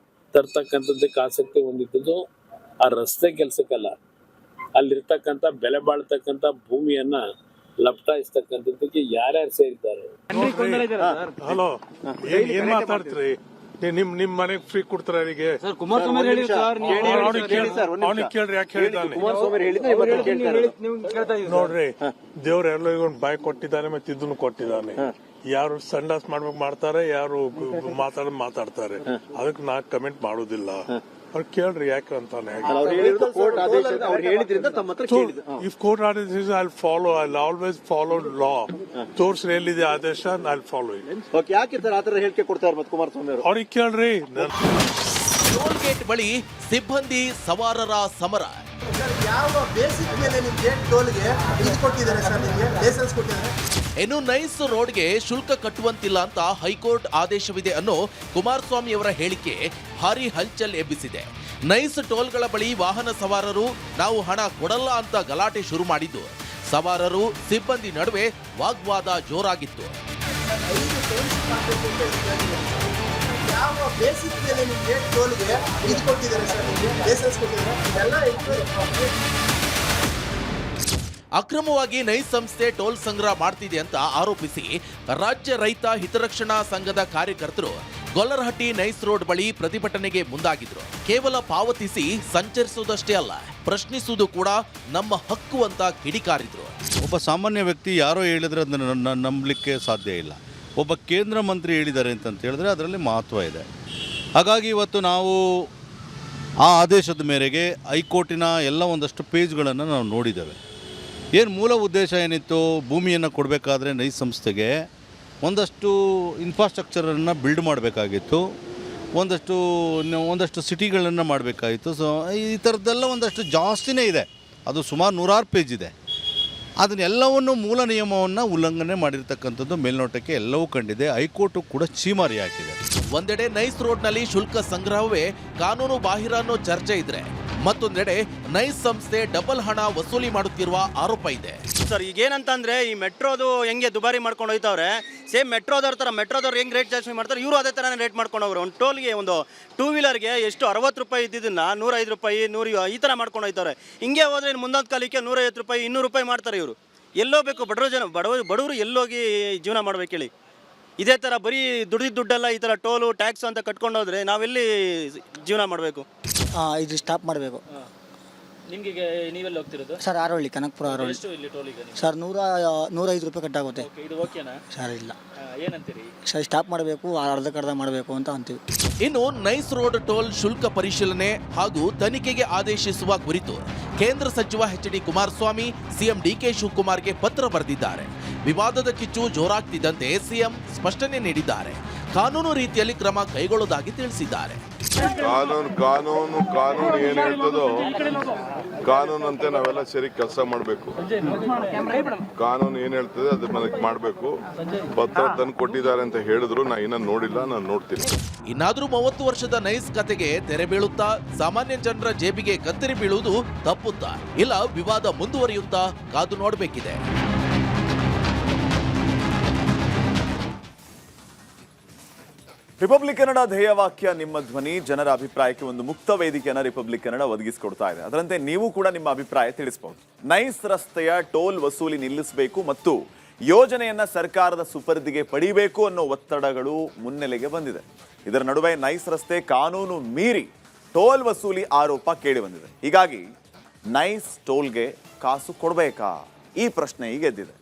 ತರ್ತಕ್ಕಂಥದ್ದಕ್ಕೆ ಆಸಕ್ತಿ ಹೊಂದಿದ್ದು ಆ ರಸ್ತೆ ಕೆಲಸಕ್ಕಲ್ಲ, ಅಲ್ಲಿರ್ತಕ್ಕಂಥ ಬೆಲೆ ಬಾಳ್ತಕ್ಕಂಥ ಭೂಮಿಯನ್ನ ಲಪ್ಟಾಯಿಸ್ತಕ್ಕಂಥದ್ದಕ್ಕೆ ಯಾರ್ಯಾರು ಸೇರಿದ್ದಾರೆ.
ಹಲೋ, ಏನ್ ಮಾತಾಡ್ತೀರಿ? ನಿಮ್ ಮನೆಗೆ ಫ್ರೀ ಕೊಡ್ತಾರ ಅವರಿಗೆ? ಕೇಳ್ರಿ, ಯಾಕೆ ಹೇಳಿದ್ದಾನೆ ನೋಡ್ರಿ. ದೇವ್ರ ಎಲ್ಲರಿಗೂ ಒಂದು ಬಾಯಿ ಕೊಟ್ಟಿದ್ದಾನೆ, ಮತ್ತೆ ಇದನ್ನು ಕೊಟ್ಟಿದ್ದಾನೆ. ಯಾರು ಸಂಡಾಸ್ ಮಾಡ್ಬೇಕು ಮಾಡ್ತಾರೆ, ಯಾರು ಮಾತಾಡ್ತಾರೆ. ಅದಕ್ಕೆ ನಾ ಕಮೆಂಟ್ ಮಾಡೋದಿಲ್ಲ. ಅವ್ರು ಕೇಳ್ರಿ ಯಾಕೆ ಅಂತಾನೆ. If court order I follow, I always follow law. ತೋರ್ಸ್ರಿ ಎಲ್ಲಿದೆ ಆದೇಶ, ಐ ಫಾಲೋ ಇಟ್.
ಯಾಕೆ ಆತರ ಹೇಳಿಕೆ ಕೊಡ್ತಾರೆ ಮತ್ತೆ ಕುಮಾರಸ್ವಾಮಿ ಅವರು?
ಅವ್ರಿಗೆ ಕೇಳ್ರಿ.
ಟೋಲ್ ಗೇಟ್ ಬಳಿ ಸಿಬ್ಬಂದಿ ಸವಾರರ ಸಮರ.
ಯಾವ ಬೇಸಿಕ್ ಮೇಲೆ ನಿಮ್ಗೆ ಟೋಲ್ಗೆ ಇದು ಕೊಟ್ಟಿದ್ದಾರೆ ಸರ್? ನಿಮಗೆ ಲೈಸೆನ್ಸ್ ಕೊಟ್ಟಿದ್ದಾರೆ?
ಇನ್ನು ನೈಸ್ ರೋಡ್ಗೆ ಶುಲ್ಕ ಕಟ್ಟುವಂತಿಲ್ಲ ಅಂತ ಹೈಕೋರ್ಟ್ ಆದೇಶವಿದೆ ಅನ್ನೋ ಕುಮಾರಸ್ವಾಮಿ ಅವರ ಹೇಳಿಕೆ ಭಾರಿ ಹಲ್ಚಲ್ ಎಬ್ಬಿಸಿದೆ. ನೈಸ್ ಟೋಲ್ಗಳ ಬಳಿ ವಾಹನ ಸವಾರರು ನಾವು ಹಣ ಕೊಡಲ್ಲ ಅಂತ ಗಲಾಟೆ ಶುರು ಮಾಡಿದ್ದು, ಸವಾರರು ಸಿಬ್ಬಂದಿ ನಡುವೆ ವಾಗ್ವಾದ ಜೋರಾಗಿತ್ತು.
ಯಾವ ಬೇಸಿಕ್ ಮೇಲೆ ನಿಮಗೆ ಟೋಲ್ಗೆ ಇದು ಕೊಟ್ಟಿದ್ದಾರೆ ಸರ್? ನಿಮಗೆ ಲೈಸೆನ್ಸ್ ಕೊಟ್ಟಿದ್ದಾರೆ?
ಅಕ್ರಮವಾಗಿ ನೈಸ್ ಸಂಸ್ಥೆ ಟೋಲ್ ಸಂಗ್ರಹ ಮಾಡ್ತಿದೆ ಅಂತ ಆರೋಪಿಸಿ ರಾಜ್ಯ ರೈತ ಹಿತರಕ್ಷಣಾ ಸಂಘದ ಕಾರ್ಯಕರ್ತರು ಗೊಲ್ಲರಹಟ್ಟಿ ನೈಸ್ ರೋಡ್ ಬಳಿ ಪ್ರತಿಭಟನೆಗೆ ಮುಂದಾಗಿದ್ರು. ಕೇವಲ ಪಾವತಿಸಿ ಸಂಚರಿಸುವುದಷ್ಟೇ ಅಲ್ಲ, ಪ್ರಶ್ನಿಸುವುದು ಕೂಡ ನಮ್ಮ ಹಕ್ಕು ಅಂತ ಕಿಡಿಕಾರಿದ್ರು.
ಒಬ್ಬ ಸಾಮಾನ್ಯ ವ್ಯಕ್ತಿ ಯಾರೋ ಹೇಳಿದ್ರೆ ಅದನ್ನು ನಂಬಲಿಕ್ಕೆ ಸಾಧ್ಯ ಇಲ್ಲ. ಒಬ್ಬ ಕೇಂದ್ರ ಮಂತ್ರಿ ಹೇಳಿದ್ದಾರೆ ಅಂತ ಹೇಳಿದ್ರೆ ಅದರಲ್ಲಿ ಮಹತ್ವ ಇದೆ. ಹಾಗಾಗಿ ಇವತ್ತು ನಾವು ಆ ಆದೇಶದ ಮೇರೆಗೆ ಹೈಕೋರ್ಟಿನ ಎಲ್ಲ ಒಂದಷ್ಟು ಪೇಜ್ಗಳನ್ನು ನಾವು ನೋಡಿದ್ದೇವೆ. ಏನು ಮೂಲ ಉದ್ದೇಶ ಏನಿತ್ತು, ಭೂಮಿಯನ್ನು ಕೊಡಬೇಕಾದ್ರೆ ನೈಸ್ ಸಂಸ್ಥೆಗೆ ಒಂದಷ್ಟು ಇನ್ಫ್ರಾಸ್ಟ್ರಕ್ಚರನ್ನು ಬಿಲ್ಡ್ ಮಾಡಬೇಕಾಗಿತ್ತು, ಒಂದಷ್ಟು ಸಿಟಿಗಳನ್ನು ಮಾಡಬೇಕಾಗಿತ್ತು. ಸೊ ಈ ಥರದ್ದೆಲ್ಲ ಒಂದಷ್ಟು ಜಾಸ್ತಿನೇ ಇದೆ. ಅದು ಸುಮಾರು 106 ಪೇಜ್ ಇದೆ. ಅದನ್ನೆಲ್ಲವನ್ನು ಮೂಲ ನಿಯಮವನ್ನು ಉಲ್ಲಂಘನೆ ಮಾಡಿರ್ತಕ್ಕಂಥದ್ದು ಮೇಲ್ನೋಟಕ್ಕೆ ಎಲ್ಲವೂ ಕಂಡಿದೆ. ಹೈಕೋರ್ಟು ಕೂಡ ಛೀಮಾರಿ ಹಾಕಿದೆ.
ಒಂದೆಡೆ ನೈಸ್ ರೋಡ್ನಲ್ಲಿ ಶುಲ್ಕ ಸಂಗ್ರಹವೇ ಕಾನೂನು ಬಾಹಿರ ಅನ್ನೋ ಚರ್ಚೆ ಇದ್ರೆ, ಮತ್ತೊಂದೆಡೆ ನೈಸ್ ಸಂಸ್ಥೆ ಡಬಲ್ ಹಣ ವಸೂಲಿ ಮಾಡುತ್ತಿರುವ ಆರೋಪ ಇದೆ.
ಸರ್ ಈಗೇನಂತಂದ್ರೆ ಈ ಮೆಟ್ರೋದು ಹೆಂಗೆ ದುಬಾರಿ ಮಾಡ್ಕೊಂಡು ಹೋಯ್ತವ್ರೆ, ಸೇಮ್ ಮೆಟ್ರೋದವ್ರ ಥರ ಮೆಟ್ರೋದವ್ರು ಹೆಂಗೆ ರೇಟ್ ಜಾಸ್ತಿ ಮಾಡ್ತಾರೆ, ಇವರು ಅದೇ ಥರನೇ ರೇಟ್ ಮಾಡ್ಕೊಂಡು ಹೋಗ್ರು. ಒಂದು ಟೋಲ್ಗೆ ಒಂದು 2 ವೀಲರ್ಗೆ ಎಷ್ಟು 60 ರೂಪಾಯಿ ಇದ್ದಿದ್ದನ್ನ 105 ರೂಪಾಯಿ 100 ಈ ಥರ ಮಾಡ್ಕೊಂಡು ಹೋಯ್ತವ್ರೆ. ಹಿಂಗೆ ಹೋದ್ರೆ ಮುಂದೊಂದು ಕಾಲಕ್ಕೆ 150 ರೂಪಾಯಿ 200 ರೂಪಾಯಿ ಮಾಡ್ತಾರೆ ಇವರು. ಎಲ್ಲೋಬೇಕು ಬಡವರು ಎಲ್ಲೋಗಿ ಜೀವನ ಮಾಡ್ಬೇಕು ಹೇಳಿ? ಇದೇ ಥರ ಬರೀ ದುಡ್ಡೆಲ್ಲ ಈ ಥರ ಟೋಲು ಟ್ಯಾಕ್ಸ್ ಅಂತ ಕಟ್ಕೊಂಡು ಹೋದ್ರೆ ನಾವೆಲ್ಲಿ ಜೀವನ ಮಾಡಬೇಕು?
ಇದು ಸ್ಟಾಪ್ ಮಾಡಬೇಕು.
ನಿಮ್ಗೆ ನೀವೆಲ್ಲ ಹೋಗ್ತಿರೋದು?
ಸರ್ ಆರೋಹಳ್ಳಿ, ಕನಕಪುರ ಆರೋಹಳ್ಳಿ.
ಎಷ್ಟು ಇಲ್ಲಿ ಟೋಲಿಗೆ?
ಸರ್ 105 ರೂಪಾಯಿ ಕಟ್ಟಾಗುತ್ತೆ.
ಇದು ಓಕೆನಾ?
ಸರ್ ಇಲ್ಲ
ಏನಂತೀರಿ?
ಸರ್ ಸ್ಟಾಪ್ ಮಾಡಬೇಕು, ಅರ್ಧ ಮಾಡಬೇಕು ಅಂತ ಅಂತೀವಿ.
ಇನ್ನು ನೈಸ್ ರೋಡ್ ಟೋಲ್ ಶುಲ್ಕ ಪರಿಶೀಲನೆ ಹಾಗೂ ತನಿಖೆಗೆ ಆದೇಶಿಸುವ ಕುರಿತು ಕೇಂದ್ರ ಸಚಿವ ಎಚ್.ಡಿ. ಕುಮಾರಸ್ವಾಮಿ ಸಿಎಂ ಡಿ.ಕೆ. ಶಿವಕುಮಾರ್ಗೆ ಪತ್ರ ಬರೆದಿದ್ದಾರೆ. ವಿವಾದದ ಕಿಚ್ಚು ಜೋರಾಗ್ತಿದ್ದಂತೆ ಸಿಎಂ ಸ್ಪಷ್ಟನೆ ನೀಡಿದ್ದಾರೆ. ಕಾನೂನು ರೀತಿಯಲ್ಲಿ ಕ್ರಮ ಕೈಗೊಳ್ಳುವುದಾಗಿ ತಿಳಿಸಿದ್ದಾರೆ.
ಕಾನೂನು ಏನ್ ಹೇಳ್ತದೋ ಕಾನೂನಂತೆ ನಾವೆಲ್ಲ ಸೇರಿ ಕೆಲಸ ಮಾಡಬೇಕು. ಕಾನೂನು ಏನ್ ಹೇಳ್ತದೆ ಅದನ್ನ ಮಾಡಬೇಕು. ಪತ್ರ ತಂದು ಕೊಟ್ಟಿದ್ದಾರೆ ಅಂತ ಹೇಳಿದ್ರು ನಾ ಇನ್ನ ನೋಡಿಲ್ಲ, ನಾನು ನೋಡ್ತೀನಿ.
ಇನ್ನಾದ್ರೂ 30 ವರ್ಷದ ನೈಸ್ ಕತೆಗೆ ತೆರೆ ಬೀಳುತ್ತಾ ಸಾಮಾನ್ಯ ಜನರ ಜೇಬಿಗೆ ಕತ್ತರಿ ಬೀಳುವುದು ತಪ್ಪುತ್ತಾ ಇಲ್ಲ ವಿವಾದ ಮುಂದುವರಿಯುತ್ತಾ ಕಾದು ನೋಡಬೇಕಿದೆ.
ರಿಪಬ್ಲಿಕ್ ಕನ್ನಡ ಧ್ಯೇಯವಾಕ್ಯ ನಿಮ್ಮ ಧ್ವನಿ, ಜನರ ಅಭಿಪ್ರಾಯಕ್ಕೆ ಒಂದು ಮುಕ್ತ ವೇದಿಕೆಯನ್ನು ರಿಪಬ್ಲಿಕ್ ಕನ್ನಡ ಒದಗಿಸಿಕೊಡ್ತಾ ಇದೆ. ಅದರಂತೆ ನೀವು ಕೂಡ ನಿಮ್ಮ ಅಭಿಪ್ರಾಯ ತಿಳಿಸಬಹುದು. ನೈಸ್ ರಸ್ತೆಯ ಟೋಲ್ ವಸೂಲಿ ನಿಲ್ಲಿಸಬೇಕು ಮತ್ತು ಯೋಜನೆಯನ್ನ ಸರ್ಕಾರದ ಸುಪರ್ದಿಗೆ ಪಡಿಬೇಕು ಅನ್ನೋ ಒತ್ತಡಗಳು ಮುನ್ನೆಲೆಗೆ ಬಂದಿದೆ. ಇದರ ನಡುವೆ ನೈಸ್ ರಸ್ತೆ ಕಾನೂನು ಮೀರಿ ಟೋಲ್ ವಸೂಲಿ ಆರೋಪ ಕೇಳಿ ಬಂದಿದೆ. ಹೀಗಾಗಿ ನೈಸ್ ಟೋಲ್ಗೆ ಕಾಸು ಕೊಡಬೇಕಾ? ಈ ಪ್ರಶ್ನೆ ಈಗ ಎದ್ದಿದೆ.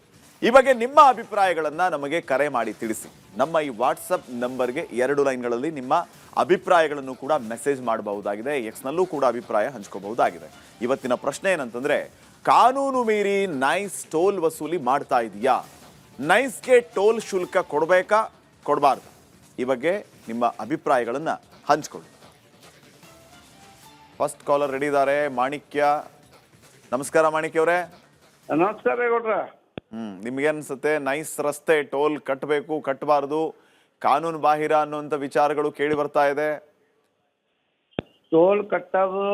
ಈ ಬಗ್ಗೆ ನಿಮ್ಮ ಅಭಿಪ್ರಾಯಗಳನ್ನು ನಮಗೆ ಕರೆ ಮಾಡಿ ತಿಳಿಸಿ. ನಮ್ಮ ಈ ವಾಟ್ಸಪ್ ನಂಬರ್ಗೆ 2 ಲೈನ್ಗಳಲ್ಲಿ ನಿಮ್ಮ ಅಭಿಪ್ರಾಯಗಳನ್ನು ಕೂಡ ಮೆಸೇಜ್ ಮಾಡಬಹುದಾಗಿದೆ. ಎಕ್ಸ್ನಲ್ಲೂ ಕೂಡ ಅಭಿಪ್ರಾಯ ಹಂಚ್ಕೋಬಹುದಾಗಿದೆ. ಇವತ್ತಿನ ಪ್ರಶ್ನೆ ಏನಂತಂದ್ರೆ, ಕಾನೂನು ಮೀರಿ ನೈಸ್ ಟೋಲ್ ವಸೂಲಿ ಮಾಡ್ತಾ ಇದೆಯಾ? ನೈಸ್ಗೆ ಟೋಲ್ ಶುಲ್ಕ ಕೊಡಬೇಕಾ, ಕೊಡಬಾರ್ದು? ಈ ಬಗ್ಗೆ ನಿಮ್ಮ ಅಭಿಪ್ರಾಯಗಳನ್ನು ಹಂಚ್ಕೊಳ್ಳಿ. ಫಸ್ಟ್ ಕಾಲರ್ ರೆಡಿ ಇದ್ದಾರೆ, ಮಾಣಿಕ್ಯ. ನಮಸ್ಕಾರ ಮಾಣಿಕ್ಯ ಅವರೇ.
ನಮಸ್ಕಾರ ಗೌಡ್ರ.
ನಿಮ್ಗೆ ಅನ್ಸುತ್ತೆ ನೈಸ್ ರಸ್ತೆ ಟೋಲ್ ಕಟ್ಟಬೇಕು, ಕಟ್ಟಬಾರ್ದು, ಕಾನೂನು ಬಾಹಿರ ಅನ್ನುವಂಥ ವಿಚಾರಗಳು ಕೇಳಿ ಬರ್ತಾ ಇದೆ?
ಟೋಲ್ ಕಟ್ಟೋದು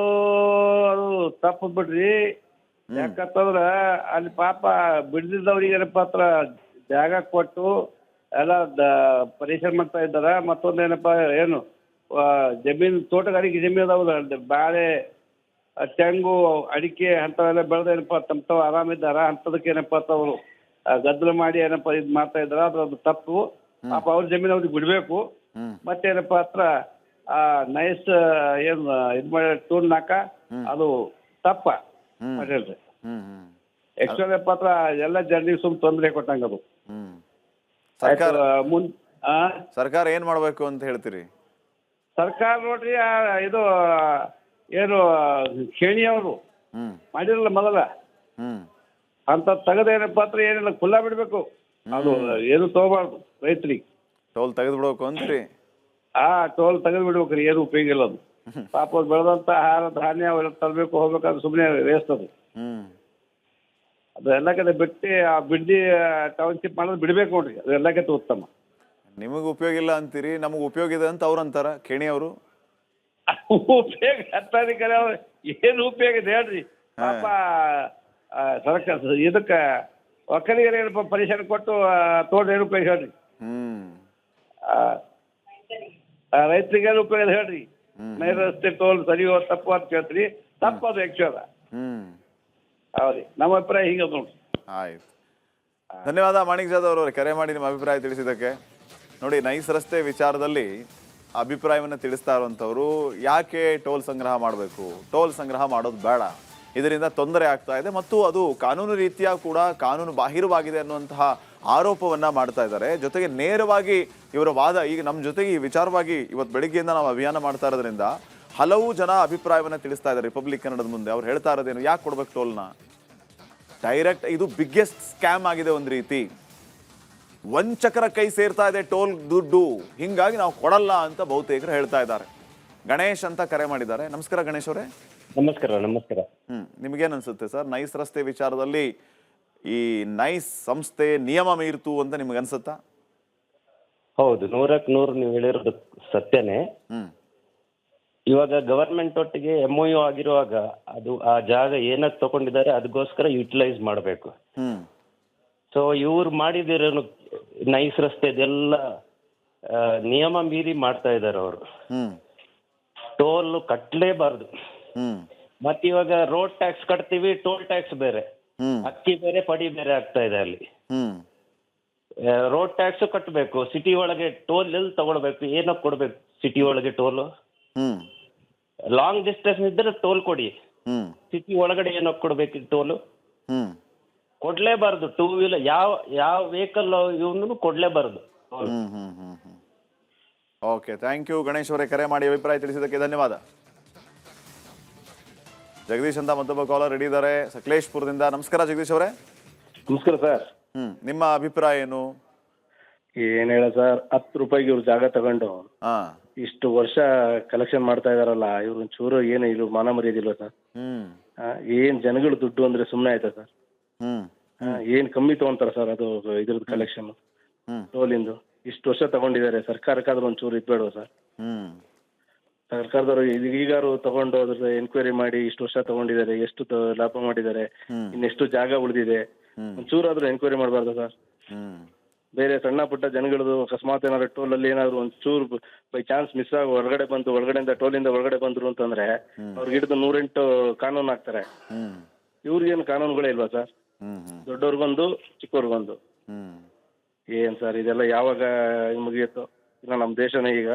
ಅದು ತಪ್ಪು ಬಿಡ್ರಿ. ಯಾಕಂತಂದ್ರ ಅಲ್ಲಿ ಪಾಪ ಬಿಡ್ದಿದ್ದವ್ರಿಗೆ ಏನಪ್ಪ ಹತ್ರ ಜಾಗ ಕೊಟ್ಟು ಎಲ್ಲ ಪರಿಶ್ರಮ ಮಾಡ್ತಾ ಇದ್ದಾರ. ಮತ್ತೊಂದೇನಪ್ಪ ಏನು ಜಮೀನು, ತೋಟಗಾರಿಕೆ ಜಮೀನು ಅದಾವಲ್ಲ, ಬಾಳೆ, ತೆಂಗು, ಅಡಿಕೆ ಅಂಥವೆಲ್ಲ ಬೆಳೆದ ಏನಪ್ಪ ತಮ್ಮ ಆರಾಮಿದ್ದಾರ. ಅಂಥದಕ್ಕೆ ಏನಪ್ಪ ಅವರು ಗದ್ದಲ ಮಾಡಿ ಏನಪ್ಪ ಇದು ಮಾಡ್ತಾ ಇದ್ದಾರ. ಅದು ತಪ್ಪು. ಪಾಪ ಅವ್ರ ಜಮೀನು ಅವ್ರಿಗೆ ಬಿಡ್ಬೇಕು. ಮತ್ತೇನಪ್ಪ ಹತ್ರ ನೈಸ್ ಏನು ಇದು ಮಾಡಿ ಟೂಲ್ ನಾಕ ಅದು ತಪ್ಪ ಹೇಳ್ರಿ. ಆಕ್ಚುಲಿ ಪಾತ್ರ ಎಲ್ಲ ಜನರಿಗೆ ಸುಮ್ ತೊಂದರೆ ಕೊಟ್ಟಂಗ ಅದು.
ಸರ್ಕಾರ ಏನ್ ಮಾಡ್ಬೇಕು ಅಂತ ಹೇಳ್ತೀರಿ?
ಸರ್ಕಾರ ನೋಡ್ರಿ, ಇದು ಏನು ಖೇಣಿಯವರು ಮಾಡಿರಲ್ಲ ಮೊದಲ ಅಂತ ತೆಗೆದೇನಪ್ಪ ಹತ್ರ ಏನಿಲ್ಲ, ಖುಲ್ಲಾ ಬಿಡ್ಬೇಕು. ಅದು ಏನು ತಗೋಬಾರ್ದು ರೈತರಿಗೆ.
ಟೋಲ್ ತೆಗೆದು ಬಿಡ್ಬೇಕು ಅಂತೀರಿ?
ಟೋಲ್ ತೆಗೆದು ಬಿಡ್ಬೇಕ್ರಿ, ಏನು ಉಪಯೋಗ ಇಲ್ಲ ಅದು. ಪಾಪ ಬೆಳೆದಂತ ಆಹಾರ ಧಾನ್ಯ ಅವೆಲ್ಲ ತರಬೇಕು, ಹೋಗ್ಬೇಕಾದ್ರೆ ಸುಮ್ಮನೆ ವೇಸ್ಟ್ ಅದು. ಅದು ಎಲ್ಲ ಕಡೆ ಬಿಟ್ಟು ಆ ಬಿಡ್ದಿ ಟೌನ್ಶಿಪ್ ಮಾಡೋದು ಬಿಡ್ಬೇಕು ನೋಡ್ರಿ, ಅದು ಎಲ್ಲಕ್ಕಿಂತ ಉತ್ತಮ.
ನಿಮಗೆ ಉಪಯೋಗ ಇಲ್ಲ ಅಂತೀರಿ, ನಮಗೆ ಉಪಯೋಗ ಇದೆ ಅಂತ ಅವ್ರು ಅಂತಾರ ಖೇಣಿ ಅವರು.
ಉಪಯೋಗ ಹತ್ತಾದಿಕರೆ ಅವ್ರು ಏನು ಉಪಯೋಗ ಇದೆ ಹೇಳ್ರಿ. ಪಾಪ ಸರ್ಕಾರ ಇದಕ್ಕ ಒಕ್ಕಲಿಗರ ಏನಪ್ಪ ಪರಿಶ್ರಮ ಕೊಟ್ಟು ತೋಟ ಏನು ಉಪಯೋಗ ಹೇಳ್ರಿ. ರೈತರಿಗೆ ಏನು ಉಪಯೋಗ ಹೇಳ್ರಿ. ನೈರ ರಸ್ತೆ ಟೋಲ್ ಸರಿಯೋ ತಪ್ಪು ಅಂತ ಕೇಳ್ತೀರಿ, ತಪ್ಪದು ಆಕ್ಚುಲ. ಹೌದ್ರಿ, ನಮ್ಮ ಅಭಿಪ್ರಾಯ ಹೀಗೆ ನೋಡ್ರಿ.
ಆಯ್ತು, ಧನ್ಯವಾದ ಮಾಣಿಕ್ ಜಾಧವ್ ಅವರು ಕರೆ ಮಾಡಿ ನಿಮ್ಮ ಅಭಿಪ್ರಾಯ ತಿಳಿಸಿದ್ದಕ್ಕೆ. ನೋಡಿ, ನೈಸ್ ರಸ್ತೆ ವಿಚಾರದಲ್ಲಿ ಅಭಿಪ್ರಾಯವನ್ನು ತಿಳಿಸ್ತಾ ಇರುವಂಥವ್ರು, ಯಾಕೆ ಟೋಲ್ ಸಂಗ್ರಹ ಮಾಡಬೇಕು, ಟೋಲ್ ಸಂಗ್ರಹ ಮಾಡೋದು ಬೇಡ, ಇದರಿಂದ ತೊಂದರೆ ಆಗ್ತಾ ಇದೆ ಮತ್ತು ಅದು ಕಾನೂನು ರೀತಿಯ ಕೂಡ ಕಾನೂನು ಬಾಹಿರವಾಗಿದೆ ಅನ್ನುವಂತಹ ಆರೋಪವನ್ನ ಮಾಡ್ತಾ ಇದ್ದಾರೆ. ಜೊತೆಗೆ ನೇರವಾಗಿ ಇವರ ವಾದ ಈಗ ನಮ್ಮ ಜೊತೆಗೆ ಈ ವಿಚಾರವಾಗಿ ಇವತ್ತು ಬೆಳಿಗ್ಗೆಯಿಂದ ನಾವು ಅಭಿಯಾನ ಮಾಡ್ತಾ ಇರೋದ್ರಿಂದ ಹಲವು ಜನ ಅಭಿಪ್ರಾಯವನ್ನು ತಿಳಿಸ್ತಾ ಇದ್ದಾರೆ ರಿಪಬ್ಲಿಕ್ ಕನ್ನಡದ ಮುಂದೆ. ಅವ್ರು ಹೇಳ್ತಾ ಇರೋದೇನು, ಯಾಕೆ ಕೊಡ್ಬೇಕು ಟೋಲ್ನ? ಡೈರೆಕ್ಟ್ ಇದು ಬಿಗ್ಗೆಸ್ಟ್ ಸ್ಕ್ಯಾಮ್ ಆಗಿದೆ, ಒಂದು ರೀತಿ ವಂಚಕರ ಕೈ ಸೇರ್ತಾ ಇದೆ ಟೋಲ್ ದುಡ್ಡು, ಹಿಂಗಾಗಿ ನಾವು ಕೊಡಲ್ಲ ಅಂತ ಬಹುತೇಕರು ಹೇಳ್ತಾ ಇದ್ದಾರೆ. ಗಣೇಶ್ ಅಂತ ಕರೆ ಮಾಡಿದ್ದಾರೆ. ನಮಸ್ಕಾರ ಗಣೇಶ್ ಅವರೇ.
ನಮಸ್ಕಾರ. ನಮಸ್ಕಾರ.
ನಿಮ್ಗೇನ್ ಅನ್ಸುತ್ತೆ ಸರ್, ನೈಸ್ ರಸ್ತೆ ವಿಚಾರದಲ್ಲಿ ಈ ನೈಸ್ ಸಂಸ್ಥೆ ನಿಯಮ ಮೀರ್ತು ಅಂತ ನಿಮ್ಗೆ ಅನ್ಸುತ್ತಾ?
ಹೌದು, 100ಕ್ಕೆ 100 ನೀವು ಹೇಳಿರೋದು ಸತ್ಯನೇ. ಇವಾಗ ಗವರ್ಮೆಂಟ್ ಒಟ್ಟಿಗೆ MOU ಆಗಿರುವಾಗ ಅದು ಆ ಜಾಗ ಏನಕ್ಕೆ ತಗೊಂಡಿದ್ದಾರೆ ಅದಕ್ಕೋಸ್ಕರ ಯುಟಿಲೈಸ್ ಮಾಡಬೇಕು. ಸೊ ಇವ್ರು ಮಾಡಿದಿರೋನು ನೈಸ್ ರಸ್ತೆ ಇದೆಲ್ಲ ನಿಯಮ ಮೀರಿ ಮಾಡ್ತಾ ಇದ್ದಾರೆ ಅವರು. ಟೋಲ್ ಕಟ್ಟಲೇಬಾರ್ದು. ಮತ್ತೆ ಇವಾಗ ರೋಡ್ ಟ್ಯಾಕ್ಸ್ ಕಟ್ತೀವಿ, ಟೋಲ್ ಟ್ಯಾಕ್ಸ್ ಬೇರೆ, ಅಕ್ಕಿ ಬೇರೆ, ಪಡಿ ಬೇರೆ ಆಗ್ತಾ ಇದೆ ಅಲ್ಲಿ. ರೋಡ್ ಟ್ಯಾಕ್ಸ್ ಕಟ್ಟಬೇಕು, ಸಿಟಿ ಒಳಗೆ ಟೋಲ್ ಎಲ್ಲಿ ತಗೊಳ್ಬೇಕು, ಏನಕ್ಕೆ ಕೊಡ್ಬೇಕು ಸಿಟಿ ಒಳಗೆ ಟೋಲ್? ಲಾಂಗ್ ಡಿಸ್ಟೆನ್ಸ್ ಇದ್ರೆ ಟೋಲ್ ಕೊಡಿ, ಸಿಟಿ ಒಳಗಡೆ ಏನೋ ಕೊಡ್ಬೇಕು ಟೋಲು,
ಹ್ಮ್
ಕೊಡ್ಲೇಬಾರ್ದು. ಟೂ ವೀಲರ್ ಯಾವ ವೆಹಿಕಲ್ ಇವನು ಕೊಡ್ಲೇಬಾರ್ದು.
ಓಕೆ, ಥ್ಯಾಂಕ್ ಯು ಗಣೇಶ್ ಅವರೇ, ಕರೆ ಮಾಡಿ ಅಭಿಪ್ರಾಯ ತಿಳಿಸಿದ್ದಕ್ಕೆ ಧನ್ಯವಾದ. ಜಗದೀಶ್ ಅಂತ ಮತ್ತೊಬ್ಬ ಕಾಲರ್ ರೆಡಿ ಇದ್ದಾರೆ ಸಕಲೇಶ್ಪುರದಿಂದ. ನಮಸ್ಕಾರ ಜಗದೀಶ್ ಅವರೇ.
ನಮಸ್ಕಾರ ಸರ್.
ನಿಮ್ಮ ಅಭಿಪ್ರಾಯ ಏನು?
ಏನ್ ಹೇಳ ಸರ್, 10 ರೂಪಾಯಿಗೆ ಇವ್ರು ಜಾಗ ತಗೊಂಡು ಇಷ್ಟು ವರ್ಷ ಕಲೆಕ್ಷನ್ ಮಾಡ್ತಾ ಇದಾರಲ್ಲ, ಇವ್ರು ಒಂಚೂರು ಏನು ಇವ್ರು ಮಾನ ಮರ್ಯಾದಿಲ್ವ ಸರ್? ಏನ್ ಜನಗಳು ದುಡ್ಡು ಅಂದ್ರೆ ಸುಮ್ನೆ ಆಯ್ತಾ ಸರ್? ಏನ್ ಕಮ್ಮಿ ತಗೊಂತಾರ ಸರ್ ಅದು ಇದ್ರದ್ದು ಕಲೆಕ್ಷನ್ ಟೋಲಿಂದು? ಇಷ್ಟು ವರ್ಷ ತಗೊಂಡಿದ್ದಾರೆ, ಸರ್ಕಾರಕ್ಕಾದ್ರೂ ಒಂಚೂರು ಇದ್ಬೇಡವ ಸರ್? ಸರ್ಕಾರದವರು ಈಗಾರು ತಗೊಂಡು ಅದ್ರ ಎನ್ಕ್ವೈರಿ ಮಾಡಿ ಇಷ್ಟು ವರ್ಷ ತಗೊಂಡಿದ್ದಾರೆ, ಎಷ್ಟು ಲಾಭ ಮಾಡಿದ್ದಾರೆ, ಇನ್ನೆಷ್ಟು ಜಾಗ ಉಳಿದಿದೆ, ಒಂಚೂರಾದ್ರೂ ಎನ್ಕ್ವೈರಿ ಮಾಡಬಾರ್ದು ಸರ್? ಬೇರೆ ಸಣ್ಣ ಪುಟ್ಟ ಜನಗಳದು ಅಕಸ್ಮಾತ್ ಏನಾದ್ರು ಟೋಲ್ ಅಲ್ಲಿ ಏನಾದ್ರು ಒಂಚೂರು ಬೈ ಚಾನ್ಸ್ ಮಿಸ್ ಆಗಿ ಒಳಗಡೆಯಿಂದ ಟೋಲಿಂದ ಒಳಗಡೆ ಬಂದ್ರು ಅಂತಂದ್ರೆ ಅವ್ರಿಗೆ ಹಿಡಿದು 108 ಕಾನೂನು ಹಾಕ್ತಾರೆ. ಇವ್ರಿಗೇನು ಕಾನೂನುಗಳೇ ಇಲ್ವಾ ಸರ್? ದೊಡ್ಡವ್ರಿಗೊಂದು ಚಿಕ್ಕವ್ರಿಗೊಂದು. ಏನ್ ಸರ್ ಇದೆಲ್ಲ ಯಾವಾಗ ಮುಗಿಯುತ್ತೋ? ಇಲ್ಲ ನಮ್ಮ ದೇಶನೇ ಈಗ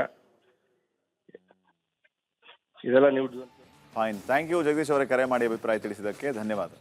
ಇದೆಲ್ಲ ನೀವು.
ಫೈನ್, ಥ್ಯಾಂಕ್ ಯು ಜಗದೀಶ್ ಅವರೇ, ಕರೆ ಮಾಡಿ ಅಭಿಪ್ರಾಯ ತಿಳಿಸಿದ್ದಕ್ಕೆ ಧನ್ಯವಾದ.